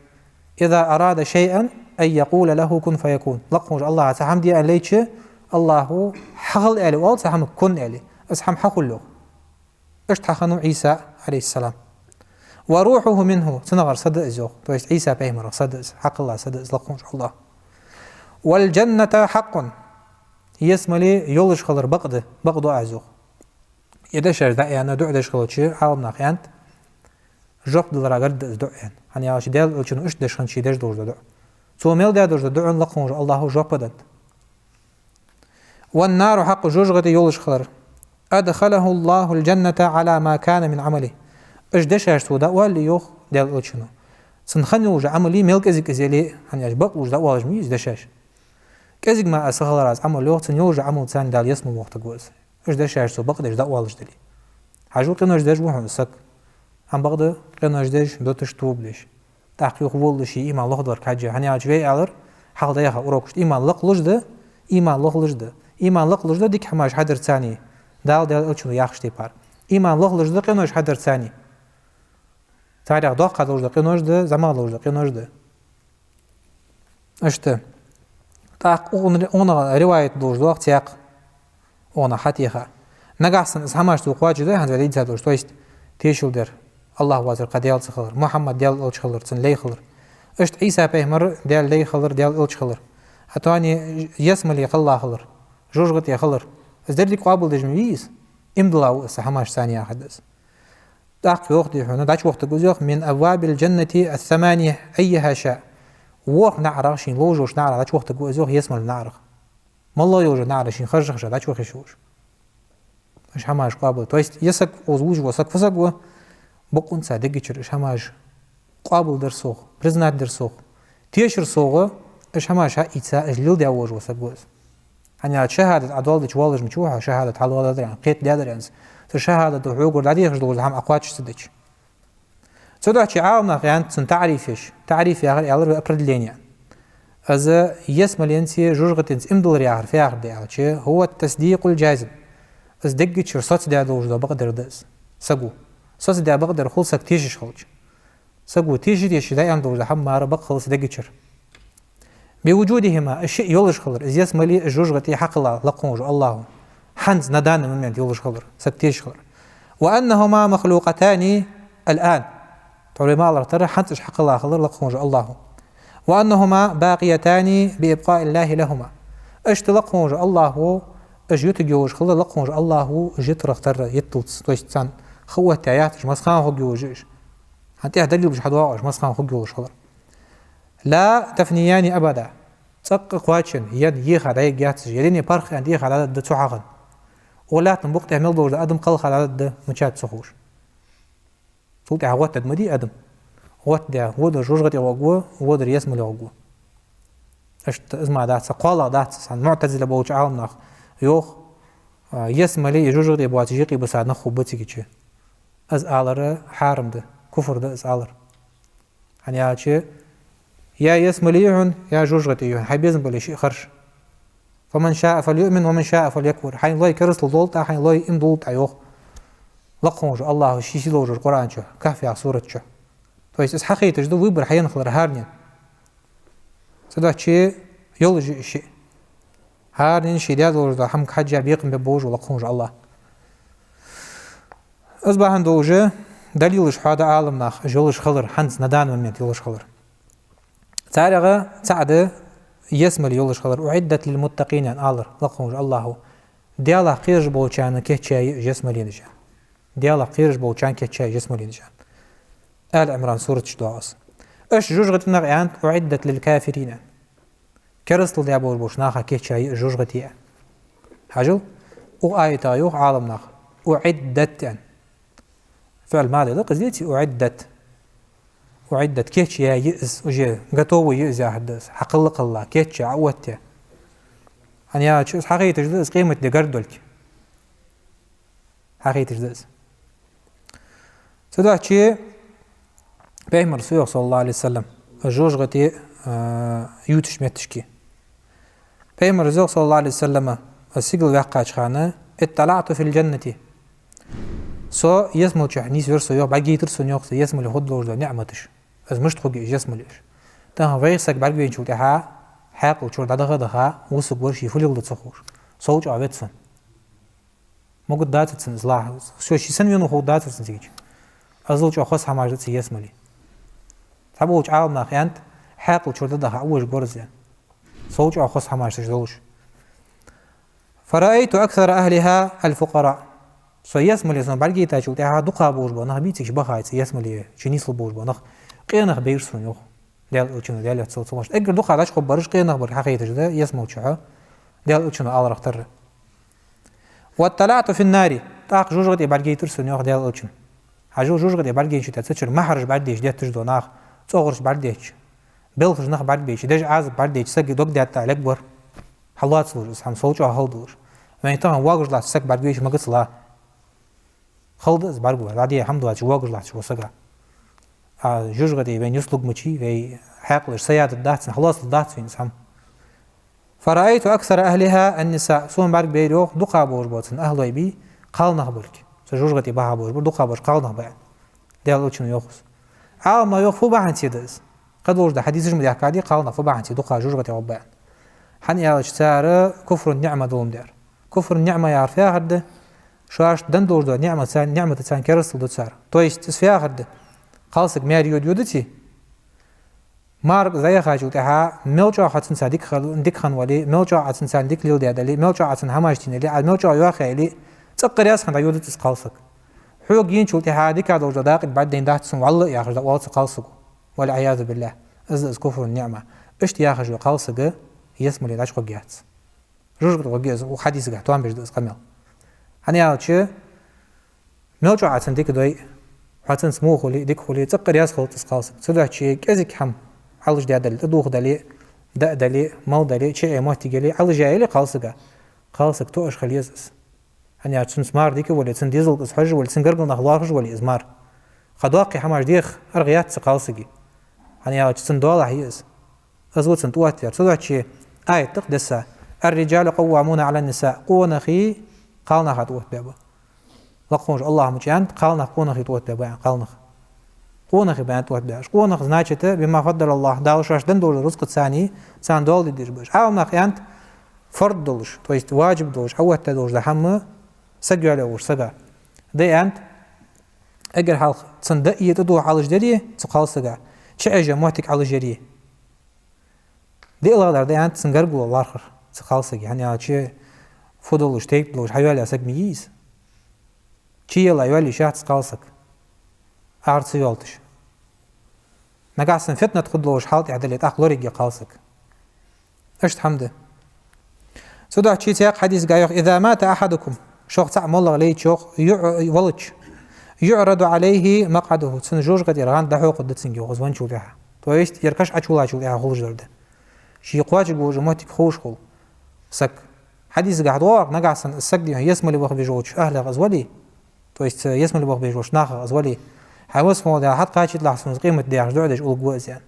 Speaker 2: إذا أراد شيئا أن يقول له كن فيكون لقوج الله سحم دي أليتش الله حقل ألي وال سحم كن ألي أسحم حقل له اشت حقنو عيسى عليه السلام وروحه منه سنغر صدق زوق تويست عيسى بيمر صدق حق الله صدق لقوج الله والجنة حق يسملي يولش خلر بقدو أعزوق يدشر دعيانا دع دش خلر شيء عالم ناقيانت جوب دلرا قرد دع يعني يعني عاش ديال ألشنو إيش دش خنشي دش دور دع سو ميل ديال دور دع لقون الله جوب بدت والنار حق جوج غدي يولش خلر أدخله الله الجنة على ما كان من عمله إيش دشر سودا واللي يوخ ديال ألشنو سنخني وجه عملي ميل كزيك إزيلي يعني عجبك وجه واج ميز دشاش كذا ما أسخلر از عمل لوقت نيوج عمل ثاني دال يسمو وقت جوز إيش ده شاش سو بقدر ده والش دلي حاجو قناش ده جوه سك هم بقدر قناش ده دوتش توبلش تحقيق ولش إيمان الله دار كحاجة هني عجبي على حال ده يخا أروكش إيمان لق لش ده إيمان لق لش ده إيمان لق لش ده ديك حماش حدر ثاني دال ألشنو ياخش تبار إيمان لق لش ده قناش حدر ثاني تاريخ ده قدر لش ده قناش ده زمان لش ده قناش ده إيش تاق أنا رواية دوش دوق تياق أنا حتيها نجحسن إسحامش توقواج ده هنزل يد دوش تويست تيشول در الله وازر قديال سخلر محمد ديال ألش خلر تن لي خلر إشت عيسى بيهمر ديال لي خلر ديال ألش خلر أتواني يسمى لي الله خلر جوجت يا خلر إزدر لي قابل دجميس إمضلا إسحامش ثانية حدث تاق يوقدي حنا داش وقت جوزيخ من أبواب الجنة الثمانية أيها شاء ووق نعرق شين لوجوش نعرق داش وقت جوزيخ يسمى النعرق ما الله يوجد نعرق شين خرج خرج داش وخشوش مش هماش قابل تويست يسك وزوج وسك فسك و بقون صادق يشرش هماش قابل در سوق برزنات در سوق تيشر سوق اش هماش ها إتسا اجليل دي أوج وسك جوز يعني شهادة عدول تشوالج مشوها شهادة حلوة دريان قيت دادريانز شهادة حقوق العديد خجدوز هم أقواتش سدش سودو شي عاونا يعني تسن تعريفش تعريف يا غير يالر أبرد لين از يسمى لينسي جوجتنس امدل ياخر في اخر دي هو التصديق الجازم از دقت شر صوت دا دوج بقدر دز سقو صوت دا بقدر خلصك تيجي خلج سقو تيجي ديش دا ام دوج هم مار بق خلص دقت شر بوجودهما الشيء يولج خلر از يسمى لي جوجتي حق الله لقون الله حنز ندان من يولج خلر سكتيش خلر وانهما مخلوقتان الان تقول ما الله ترى حنز حق الله خلر لقون الله وأنهما باقيتان بإبقاء الله لهما اشتلقون الله اجيت جوج خلا لقون الله جيت رختر يتلص تويستان خوه تايات مسخان خو جوجش حتى دليل بش حدواش مسخان خو جوج خلا لا تفنيان أبدا تق قواتشن يد يخ على جات يدني برخ عندي على د تحقن ولا تنبق تعمل دور ادم قل على د مشات سخوش صوت عوات مدي ادم وات ده ودر جوجتي وقوه ودر يسمى لوقوه اشت اسمع دات قالا دات سان معتزله بوج عالم نخ يوخ يسمى لي جوجتي بواتيجي بس عاد نخو بتيجي از على حارم ده كفر ده از على يعني هاتشي يا يسمى ليهن يا جوجتي يهن حيبيزن بلا شيء خرش فمن شاء فليؤمن ومن شاء فليكفر حين الله يكرس لدولت حين الله يمدولت ايوخ لقون الله شيشي لوج القران شو كافي سوره شو то есть حقيقة جدو выбор حين خلر هارنين سدا شيء يولج شيء هارنين شيء ده دور هم حاجة بيقم ببوج ولا قونج الله أصبح عندوجه دليل شهادة عالم ناخ جولج خلر حنز ندان من يولج خلر تعرف تعد يسمى يولج خلر أعدت للمتقين أن الله لقونج الله ديالا قيرج بوچان كيتشاي جسم لينجان ديالا قيرج بوچان كيتشاي جسم لينجان آل عمران سورة شدواس اش جوجغت نغيان أعدت للكافرين كرستل دي أبور بوش ناخا كيتشاي جوجغتي حاجل وآية يوخ عالم ناخ أعدت يعني فعل ماضي لقز ديتي أعدت كيتشاي يئز وجي قطوه يئز يحدث حقلق الله كيتشا عوتي يعني يا شو حقيقة جدس قيمة دي قردولك حقيقة جدس سدا شيء بيهم رسول صلى الله عليه وسلم الجوج غتي يوتش متشكي بيهم رسول صلى الله عليه وسلم السيقل واقعش خانة اطلعت في الجنة سو يسمو تشحنيس ورسو يوق باقي يترسو نيوق يسمو لخد لوج نعمتش از مش تخوغي يسمو ليش تنها ويسك باقي ينشو تحا حاق وشور دغه وسق ورشي فليل تصخور صوت عوتسن موجود داتسن زلا شو شي سن ينو هو داتسن تيجي ازلج اخص حماجت يسملي تبوج عالم ناخيانت حاق وشور دغه اوج برزن صوت اخص حماجت جلوش فرأيت اكثر اهلها الفقراء سو يسملي سن برغي تاجو تها دقا بوج بنه بيتش بخايت يسملي شنيسل بوج بنه قينخ بيرسون يوخ ديال اوتشنو ديال تصومش اقر دو خلاص خبرش قينا خبر حقيقه جدا يسمو تشها ديال اوتشنو على رختر واطلعت في النار طاق جوجغدي برغي ترسن يوخ ديال اوتشن حاجو جوجغدي برغي شتا تشر محرج برديش ديت تجدو ناخ صغرش برديش بلخش ناخ برديش دج عاز برديش سق دوق ديت تاع اكبر حلات سوج هم صوت هالدور ما يتان واغج لا سق برديش ما قصلا خلد برغو رادي الحمد لله واغج لا شو سقا جوجغدي بين يسلق مشي في حاقل سيادة داتسن خلاص الداتسن سام فرأيت أكثر أهلها النساء سون بعد بيروح دقا بور بوتن أهل يبي قالنا خبرك سجوجغدي بها بور دقا بور قالنا بعد ديال وشنو يخص عالم يخفو بعد سيدس قد ورد حديث جمل يحكي قالنا فو بعد دقا جوجغدي وبعد حن يا اشتار كفر النعمة دوم دار كفر النعمة يعرفها هذا شاش دندور دو نعمة تسان كرسل دو تسار تويش تسفيها هذا خالصك ماريو ديودتي مارك زي خاجو تها ملجا حسن صديق خل ديك خان ولي ملجا حسن صديق ليل دالي ملجا حسن هماشتين لي ملجا يا خيلي تقرياس خان ديودت خالصك حوق ينشو تها ديك دور داق بعد دين داتسن والله يا خرج والله خالصك والعياذ بالله از كفر النعمه اشت يا خرج خالصك يسمو لي داش قيات جوج قياس وحديث قاعد توان بيج قمل هنيا تشي ملجا حسن ديك دوي حسن سمو خلي ديك خلي تقرياس خالص خالصك سدا شي كازك حم حلج دادل تدوخ دالي دا دلي مال دلي شيء موتي جلي على جايلي قالسك توش خليزس هني أتسن سمار ديك ولا تسن ديزل قصحج ولا تسن قرقل نخلاقش ولا إزمار خدواقي حماش ديخ أرغيات سقالسجي هني أتسن دولة هيز أزود سن تواتر صدق شيء آية تقدسها الرجال قوامون على النساء قونا خي قالنا خطوت بابا لقونج الله مجاند قالنا قونا خي توت بابا قالنا قونا خي بان توت باش قونا خزناچته بما فضل الله دالشاش دن دول رزق ثاني سان دول دير باش عاونا خيانت فرض دولش تو есть واجب دولش اوت دولش لحم سجل وش سجا دي انت اگر حال تصندق يتدو على جدري تقال سجا شيء موتك على جدري دي الله دي انت سنغرغو الله اخر تقال سجا يعني شيء فضلش تيك دولش حيوالي اسك ميز شيء يلا يولي شات تقالسك أعرض يولتش نقاسن فتنة تخدلوش حالت عدلت أقلوريك يقالسك إيش حمده سودع شيء تياق حديث قايق إذا مات أحدكم شوق تعمل الله عليه شوق ولتش يعرض عليه مقعده سنجوج قد يرغان دحو قد تسنجي غزوان شوليها تويست يركش أشولا شوليها خلج درده شي قواج جوج موتك خوش خل سك حديث قاعد واق نقاسن السك دي يسمى لي بيجوج أهل غزولي то есть если мы любовь бежишь нахер звали حواس مودا حتى قاعد لحسن قيمة دياش دعدش أول جوازيان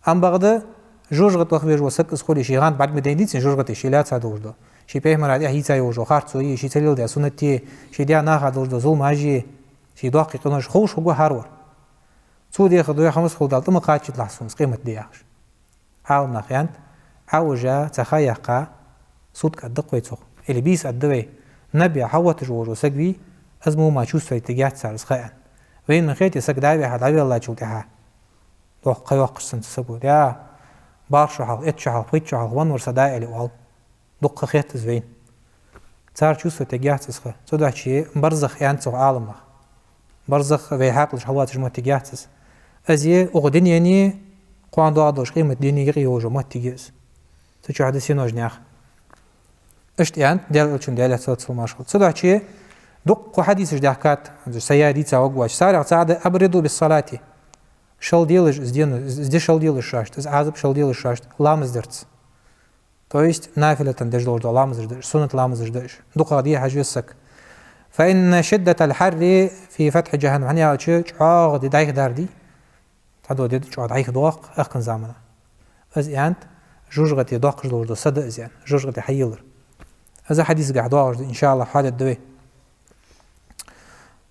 Speaker 2: أم بعد جوجت وقت بيجوا سك إسخولي شيء غان بعد مدينتي جوجت شيء لا تصدق وجده شيء بيه مرادي هي تاي وجو خارج سوي شيء تليل ده سنتي شيء ديا ناخذ وجده ظلم هاجي شيء دقيق نش خوش هو هارور سودي خدوه خمس خدالت ما قاعد لحسن قيمة دياش حاول نخيانت حاوجا تخيقا صوت كدق ويتسوق اللي بيس الدوي نبي حوت جوجو سكبي أزمو ما شوف تجات سارس خيان وين من خيتي سك داوي حد عبي الله يشوفها لو قيوقش سنت سبوا يا بارشوا حال إتشوا حال فيتشوا حال وان ورصداء اللي وال دق خيت زين صار شوف تجات سخ صدق شيء برزخ يعني سو عالم برزخ في حقلش حوات جمع تجات أزيه أقدين يعني قوان دوادوش قيمة ديني يغيو جمع تجيز تشوف هذا سينوج نياخ إيش يعني ديال شون ديال صوت المشهور صدق شيء دق حديث جداكات سياري تاوغواش سارع سعد أبردوا بالصلاة شل ديلش زدي شل ديلش شاشت از عازب شل ديلش شاشت لامز درت то есть نافلة دجدور دو لامز درت سنة لامز درت دق هذه حاجة سك فإن شدة الحر في فتح جهنم يعني شيء عاق دي دايخ داردي هذا دي شو دايخ دواق أخن زمانه از يعني جوجغتي داق جدور دو صدق زين جوجغتي حيلر هذا حديث قاعد واجد إن شاء الله حال الدوي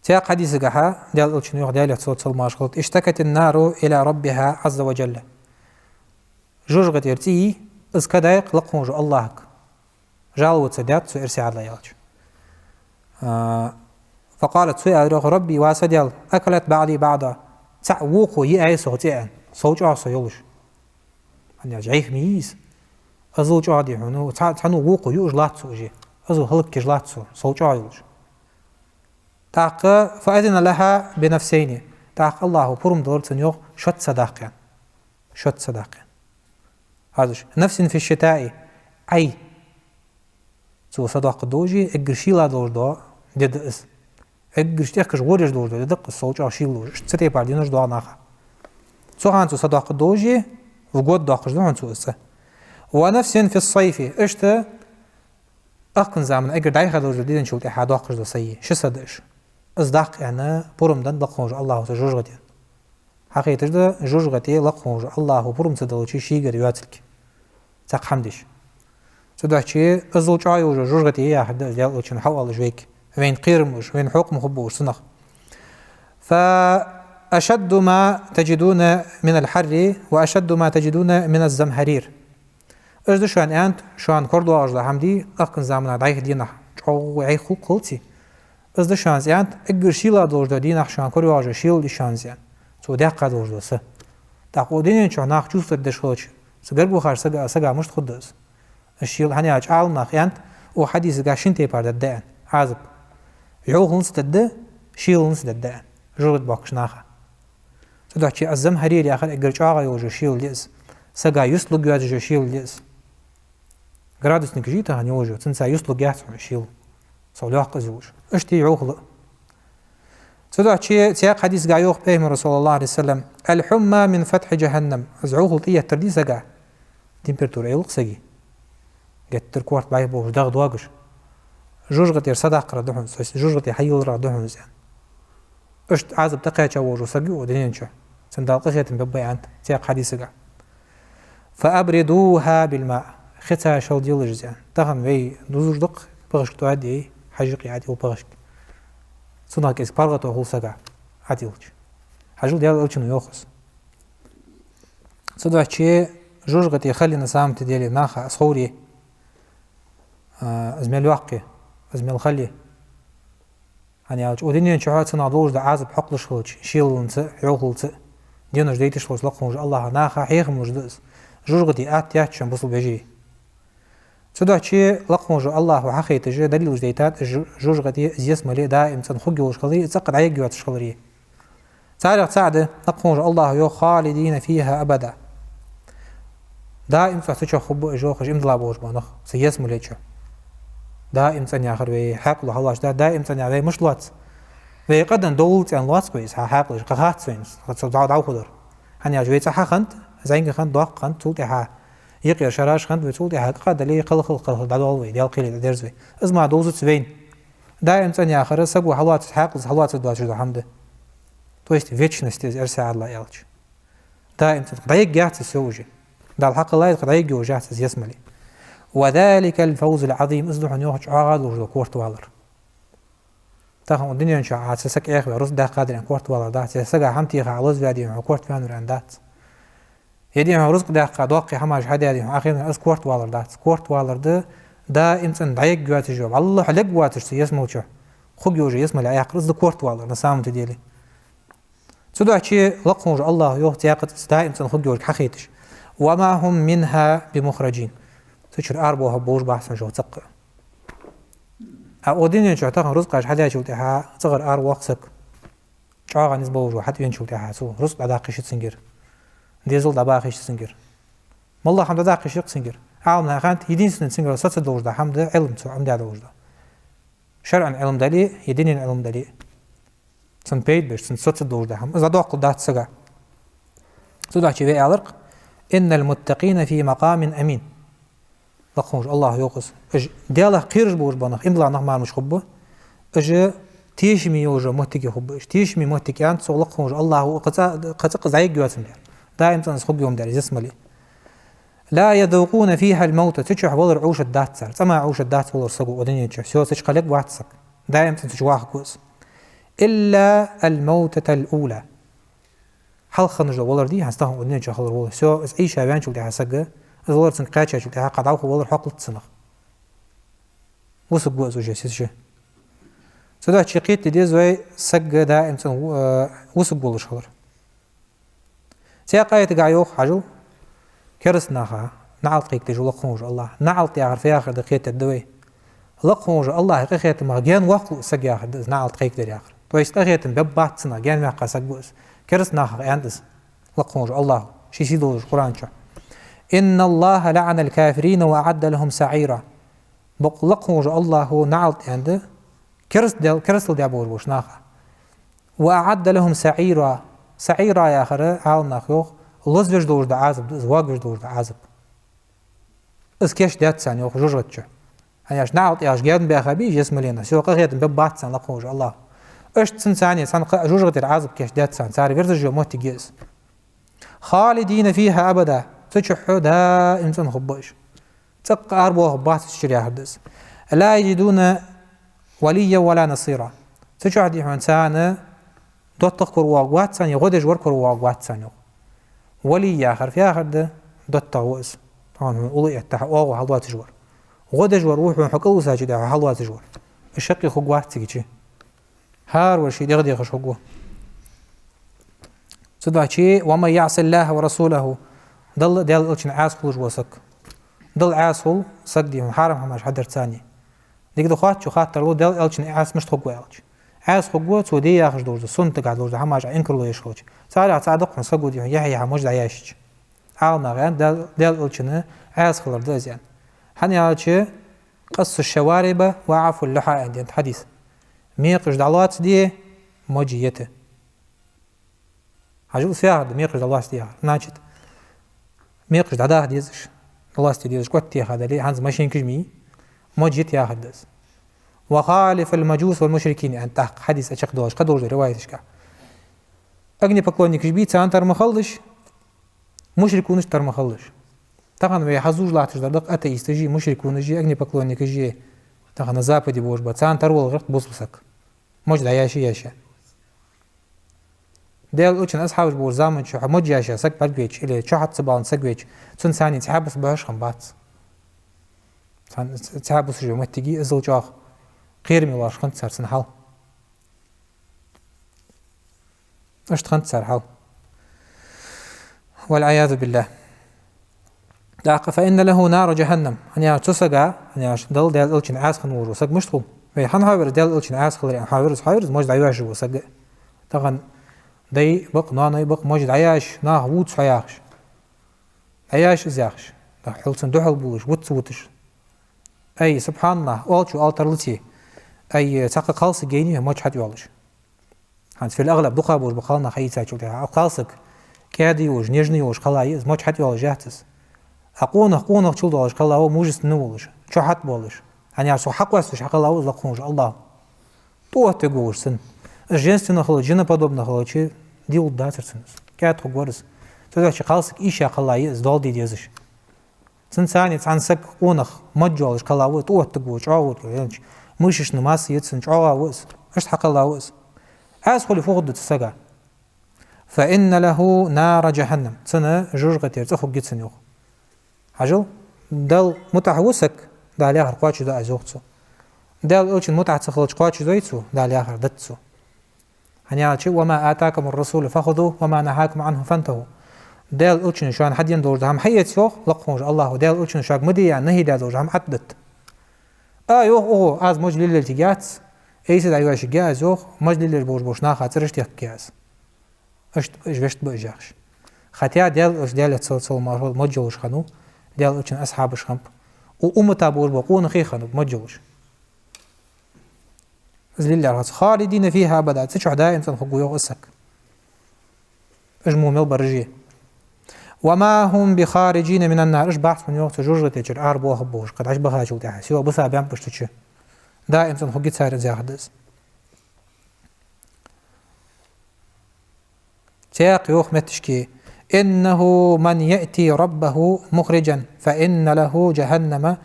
Speaker 2: تياق حديث قاها ديال الشنو ديال صوت الماشخلط اشتكت النار إلى ربها عز وجل جوج غتيرتي إز كدايق لقموج اللهك جالو تسديات سو إرسي على يالج فقالت سؤال ربي واسديال أكلت بعضي بعضا تعوقو يأي صوتين صوت عاصو يولش أن يجعيف ميز أزوج عادي هنو تعنو ووقو يوج لاتسو جي أزو هلك جلاتسو صوت عايولش تاق فأذن لها بنفسين تاق الله برم دور تنيوغ شت صداقين هذا نفس في الشتاء أي سو صداق دوجي اقرشي لا دور دو ديد اس اقرش تيخش غورش دور دو دق الصوت عشيل دور ستي باردينش دو ناخا سو هانتو صداق دوجي وقود داقش دو هانتو اسه ونفس في الصيف اشتا أقن زمن اقر دايخ دور ديدن شوت احا داقش دو سيي شو صدقش ازداق يعني برم دن لقونج الله سجوجغتين حقيقة ده جوجغتي لقونج الله برم تدلوشي شيغر يواتلك تاق حمدش تدوح شي ازلوش عايو جوجغتي يا حد ديالوشن حوال جويك وين قيرموش وين حكم خبوش سنخ فأشد ما تجدون من الحر وأشد ما تجدون من الزمهرير ازدو شوان انت شوان كردو اجدا حمدي اقن زمن دايخ دينا او اي خو قلتي ازدو شانز يعني اگر شیلا دور دادی نخشان کاری واجه شیل دی شانز يعني تو دقیق دور دسته تقودین چون نخ جوست دشوچ سگر بخار سگا مشت خود دست الشیل هنی اج عال نخ يعني او حدیث گاشین تی پرد دان عذب يعوق نست ده شیل نست دان جرد باكش نخ تو دچی ازم هریر آخر اگر چاقا یوجه شیل دیز سگا یسلو گیاج شیل دیز گرادس نکجیت هنی یوجه تنسا یسلو گیاج شیل صلاق زوج اشتي عوخل تدع شيء سياق حديث قايوخ بهم رسول الله عليه وسلم الحمى من فتح جهنم زعوخل طيه ترديس قا температура يلق سجي قتر كوارت باي بوش داغ دواقش جوجغتي صدق ردهم جوجغتي حيل ردهم زين اشت عازب تقيا وجو سجي ودنين شو سندال قشيت ببي عند سياق حديث قا فأبردوها بالماء ختها شو ديال زين تغن في دوزوج دق بغشك توعدي حجقي عادي وبغشك صناك إس بارغة وهو سجع عادي وجه حجول ديال ألشنو يوخس صدق شيء جوجغتي خلينا سامت ديالي ناخا صوري أزميل واقي أزميل خلي يعني أوج ودينين شعات سنا دوج عازب حق لشلوج شيلونس يوخلت دينوش ديتش لوش لقموج الله ناخا حيخ موجدس جوجغتي آتيات شن بصل بيجي صدق شيء لقموج الله وحقيت جي دليل جديتات جوجغتي زيس ملي دائم تنخجي وشخلي تسقط عليك جوات شخلري تعرف سعد لقموج الله يو خالدين فيها أبدا دائم تحتاج خبو إجوخش إمدلا بوش بانخ سيس مليتشو دائم تاني آخر وي حقل حلاش دائم تاني عليه مش لوات وي قدن دولت أن لوات كويس حقلش قهات سوينس قد دعو خضر هني أجويت خنت زين خنت ضاق خنت تولتي ها يقير شراش خنت وتولتي ها قد لي قل دعو وي ديال قيل درزوي اسمع دوزت سوين دائم تاني آخر سقوا حلوات حقل دواتش الحمد تويست فيتشنستيز إرسال الله يالش دائم تقديق جات السوجي دا الحق الله يقديق وجات يسملي وذلك الفوز العظيم اصلح ان يوحش عاد وجو كورت والر تاخم الدنيا ان شاء الله سك اخ رس دا قادر ان كورت والر دا سغا حمتي خالص بيدي كورت فان راندات يدي رزق دا قاد واقي حماج حدا يدي اخر اس كورت والر دا كورت والر دا امتن دايق جوات جو الله حلق واتش يسموچ خو يوجي يسمل ايق رز كورت والر نسامت ديلي سدوا شيء لقموج الله يوحي قد دائم امتن خو يوجي حقيتش وما هم منها بمخرجين تشر أربعة بوش بحث شو تق أودين شو تاخن رزق عش حدا شو تها صغر أربعة سك شاغ نسبة وجو حتى وين شو تها سو رزق داقيش تسنجر ديزل دباقيش تسنجر والله حمد داقيش تسنجر عالم خانت يدين سن تسنجر ست دوج ده حمد علم سو عمد دوج ده شرعا علم دلي يدين علم دلي سن بيد بيش سن ست دوج ده هم إذا دوق دات سجع سودع شيء في ألرق إن المتقين في مقام أمين لقموج الله يوقس اج دياله قيرج بوش بانخ املا نخ مش خبه اج تيشمي يوجا مهتكي خبه اج تيشمي مهتكي انت سو لقموج الله قد زعيق جواتم دير دائم تنس خب يوم دير اسملي لا يذوقون فيها الموت تشح ولر عوش الدات صار سما عوش الدات ولر سقو ودنيا تشح سو تش قلق واتسك دائم تنتج واخ كوس الا الموتة الاولى حل خنج ولر دي هستهم ودنيا تشح ولر ولر سو اي شابان شو دي حسقه زولر سن قاچا شو تها قداو ولر حقلت سنخ وسق وزو جسيش سدا شقيت دي زوي سق دائم سن وسق ولر شهر سيقايت قايوخ حجو كرس ناخا نعلت قيك تجو لقموج الله نعلت يا في اخر دقيقه الدوي لقموج الله قيت ما جان وقت سق يا اخر نعلت قيك در اخر تويست قيت ببات سنا جان ما قسق بوس كرس ناخا اندس لقموج الله شي سيدو القران شو إن الله لعن الكافرين وأعد لهم سعيرا بقلقهم الله هو نعلت عنده كرس دي أبو البوش ناخا وأعد لهم سعيرا يا آخر عالم ناخيوخ الله زوج دور دا عازب زواج دور دا عازب اسكيش دات سان يوخ جوجت شو يعني اش نعلت ياش جادن بأخابي جسم لينا سيو قغيت ببات سان لقهم الله اشت سن ثانية سان جوجت العازب كيش دات سان ساري فيرز جو موت جيس خالدين فيها أبدا تشحو دائم تنخبش تق أربعة خبات الشريعة هدس لا يجدون وليا ولا نصيرا تشحو إنسان دوت تقر واقوات ثانية غدج وركر واقوات ثانية ولي آخر في آخر ده دوت تغوز طبعا أولي التحقوق وحلوات جور غدج وروح وحقل ساجد حلوات جور الشقي خقوات تيجي هار وشي دغدي خش خقوه صدق شيء وما يعصي الله ورسوله ضل ديال الشن عاسل جوسك ضل عاسل صدق حرام مش حدر ثاني ديك دخات شو خاطر لو ديال الشن عاس مش تخقوا الش عاس خقوا سودي ياخذ دوز سنت قاعد دوز حماج انكر له يشخوج صار صادق نسقوا دي يحيى حماج دايش عالنا غان ديال الشن عاس خلر دزيان حنياتش قص الشوارب وعفو اللحى عند حديث ميقش دعوات دي موجيته عجول فيها ميقش دعوات دي ناجد ميقش دعاه ديزش الله استديوش قد هذا لي هنز ماشين كجمي مجيت يا حدث وخالف المجوس والمشركين يعني تحق حديث أشق دوش قدوش رواية إشكا أغني بقولني كجبي تان تر مخلش مشركونش تر مخلش طبعا ويا حزوج لا تجدق أتيستجي مشركون جي أغني بقولني كجي طبعا زابدي بوش بتان تر والغرق بوصلسك مجد عياشي ياشا ديل اوچن اصحاب بور زامن شو مج ياشا سك برجيش الى شو حت سبان سكويش تون ثاني تحبس باش خمبات ثان تحبس جو متجي ازل جاخ غير مي واش خنت سرسن حال اش خنت سر حال والعياذ بالله داق فإن له نار جهنم أنيا تسقى أنيا دل ديل اوچن عاس خنور وسق مشتغل وي حن هاور ديل اوچن عاس خلري حاورز مج دايواش وسق طبعا داي بق ناناي بق مجد عياش ناه ووتس عياش عياش زياخش دا حلسن دوحل بولش ووتش اي سبحان الله اولشو الترلتي اي تاق خالص جيني ماج حد يولش هانت في الاغلب دقا بوش بقالنا خيتا شوتها خالصك كادي وج نيجني وج خلاي ماج حد يولش جاتس حقونه تشول دولش خلاو موجس نولش شو حد بولش يعني سو حق واسش خلاو زقونج الله تو تگوش سن женственно хло женоподобно хлочи дил датсерсенс кят хогорс тодачи халсик иша халай здолди дезиш цинцани цансак онах маджолш халавы туоттгу чаут ленч мышишны мас етсин чаавыз аш хакалавыз аз холи фогд тсага فإن له نار جهنم цена жужгатер цохуг гитсен yok хажыл дал мутахвусак дали ахар квачу да азохцу дал очень мутахцхлоч квачу зойцу дали ахар датцу هنيا وما آتاكم الرسول فخذوه وما نهاكم عنه فانتهوا دال اوچن شان حدين دور هم حيت يوخ لقونج الله دال اوچن شاك مدي يعني نهي دال هم حدت يوخ او از مجلل التجات ايس دايواش جاز يوخ مجلل بوش نا خاطرش تيك جاز اشت اجوشت بجاش خاتيا دال تصل مارول مجلوش خنو دال اوچن اصحابش خمب و امتا بور بقون خي خنو مجلوش زليل خالدين فيها أبدا تشع دائما تنخقوا يغسك اجمو ميل برجيه وما هم بخارجين من النار اش بحث من يوقت جوجة تجر أربو خبوش قد عشبها شو تاها سيوا بسا بيان بشتشي دائما تنخقوا تسار زياخدس تياق يوخ متشكي إنه من يأتي ربه مخرجا فإن له جهنم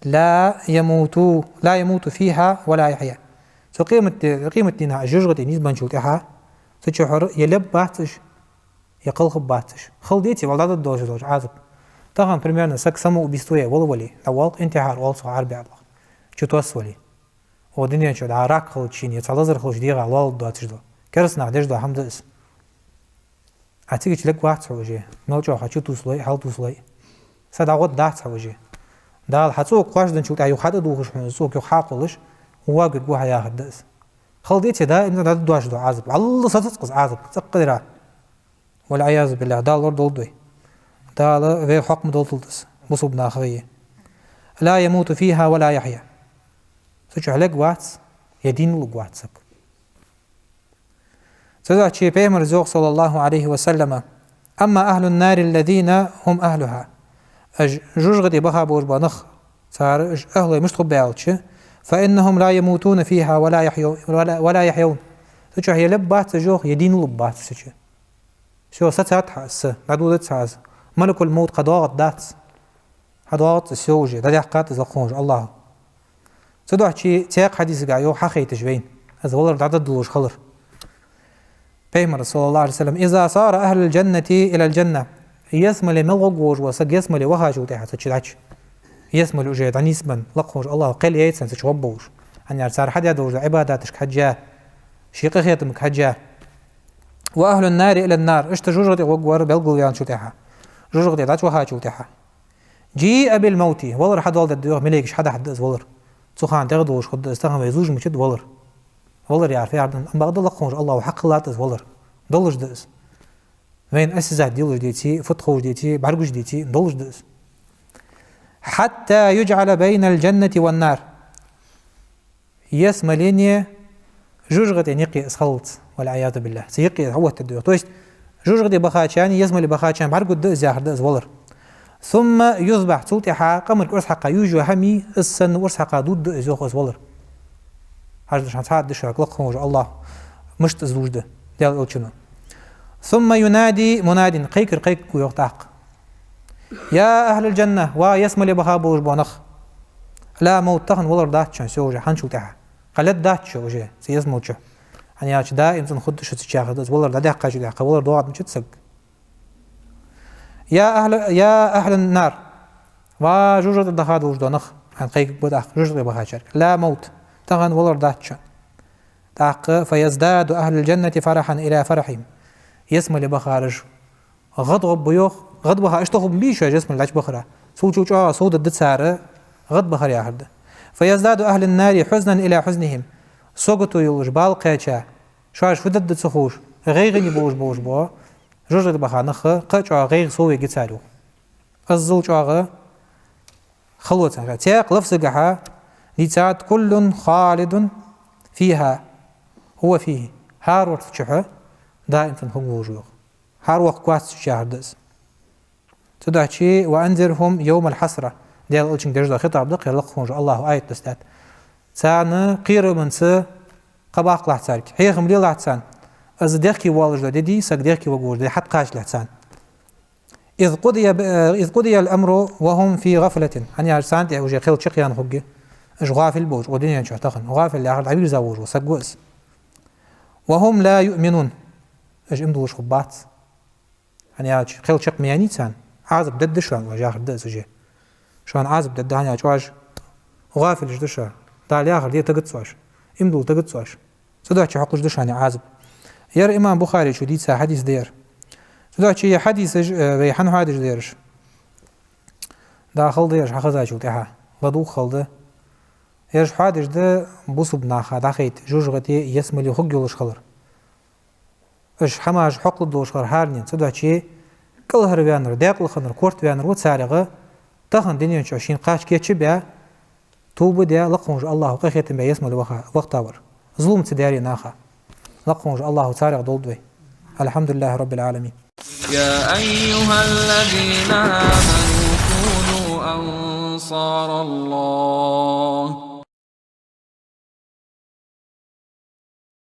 Speaker 2: لا يموت فيها ولا يحيا قيمة دينها جوجة نيز بنشوتها تشحر يلب باتش يقلخ باتش خل ديتي والله دوج عازب طبعا примерно سك سمو بيستوي ولي اول انتحار والصو عربي الله شو توسولي ودنيا شو دعراك خل تشين يتعذر خل ديغا والله دواتش دو كرسنا دش دو حمد اس اتيجي لك واحد سوجي نوجو حچو توسلي حال توسلي صداقت دات سوجي دال حصو قواش دن شو تايو حدا دوغش سوق حاقلش واقد بوها يا خدس خلديتي دا إن دا دواش دو عازب الله ستسقز عازب تقدر والعياذ بالله دا لور دولدوي دا في حكم دولتلتس مصوب ناخرية لا يموت فيها ولا يحيا سجع لك واتس يدين لك واتسك سجع شي بيمر زوق صلى الله عليه وسلم أما أهل النار الذين هم أهلها جوجغدي بها بور بنخ صار أهل مش تخبالش فإنهم لا يموتون فيها ولا يحيون سجع يلبات جوخ يدين لبات سجع شو ستات حس بعدود تساز ملك الموت قد وقت دات حضوات السوجي دا يحقات زقونج الله سدوح شي تيق حديث قايو حقي تشبين هذا والله عدد دلوش خلر بيمر صلى الله عليه وسلم إذا صار أهل الجنة إلى الجنة يسمل ملغوج وسق يسمل وهاجو تحت تشدعش يسمل وجيد عن يسمن لقوج الله قل يتسن تشوبوش عن يرسار حد يدوج عباداتش كحجاه شيقي خيتمك حجاه وأهل النار إلى النار إيش تجوجتي وقور بلغويان شو تحا جوجتي داش وهاجو تحا جيء بالموت والله حد والد الدوغ مليكش حدا حدث والله سخان تغدوش خد استغم يزوج مشد والله يعرف يعرضن أما قد لقوج الله وحق الله تز والله دولش دس وين أسزع ديلوش ديتي فتخوش ديتي بعرقوش ديتي دولش دس حتى يجعل بين الجنة والنار يسمليني جوجغتي نيقي اسخلط والعياذ بالله سيقي هو التدوير تويش جوجغتي بخاتشاني يسملي بخاتشان بعرقو دس ياخر دس والله ثم يذبح صوت حا قمر كورس حقا يوجو همي السن ورس حقا دود ازوخ ازولر هاش عن ساعد دشاك لقهم الله مشت ازوج ده ديال اوتشنو ثم ينادي مناد قيكر قيك ويقطعق يا أهل الجنة ويسمى لبها بوج بونخ لا موت تخن ولر داتشان سوجا حنشو تاعها قلت داتشو وجه سيسموتشو يعني اش دائم تنخد شو تشاخد ولر دقه جو دقه ولر دوات مش تسق يا أهل النار وجوجة الدخاد وجدو نخ عن قيك بدأخ جوجة بها شرك لا موت تغن ولر داتشان تاق فيزداد أهل الجنة فرحا إلى فرحهم يسمى لبخارج غضب بيوخ غضبها اشتغل بيشة جسم العج بخرة سوچوچا صود الدت سارة غض بخر يا هرد فيزداد أهل النار حزنا إلى حزنهم سوقتو يلج بالقيتشا شاش فدد تسخوش غيغني بوش بو جوجة بخار نخ قيتشا غيغ سوي جتسالو الزوجا خلوة تاق لفظها لتات كل خالد فيها هو فيه هار ورتشحه دائما هو وجوه هار وقت كواس شهردس تدعشي وأنذرهم يوم الحسرة ديال ألشين درجة خطاب دق يلقهم الله آية تستات سان قير من س قباق لحتسارك هي خمري لحتسان از ديركي والج دي سك ديركي وجوج دي حد قاش لحتسان إذ قضي الأمر وهم في غفلة أن يرسان دي وجه خيل شقيان هجي إش غافل بوج ودنيا شو تخن غافل لآخر عبير زوج وسجوز وهم لا يؤمنون إيش إمدوش خبات يعني خيل شق مياني تسان عازب دد شان وجاخر دز وجه شان عازب دد هاني أجواج غافل إيش دشة دال آخر دي تقطعش إمدول تقطعش صدق حقوش دشاني عازب ير إمام بخاري شو ديت سا حديث دير صدق شيء حديث ريحان حادث ديرش داخل ديرش حخزا شو تها بدو خلده يرش حادث ده بوسب ناخا داخيت جوجغتي يسملي خق يولش خلر إيش حماش حقل دوش خلر هارنين صدق شيء كل هربيانر داقل خنر كورت بيانر وتسارغه تخن دنيا شاشين قاش كيتش بيا توب ديا لقونج الله قيخت بيا يسمى وقت اور ظلم تداري ناخا لقونج الله تسارغ دولدوي الحمد لله رب العالمين.
Speaker 3: يا أيها الذين آمنوا كونوا أنصار الله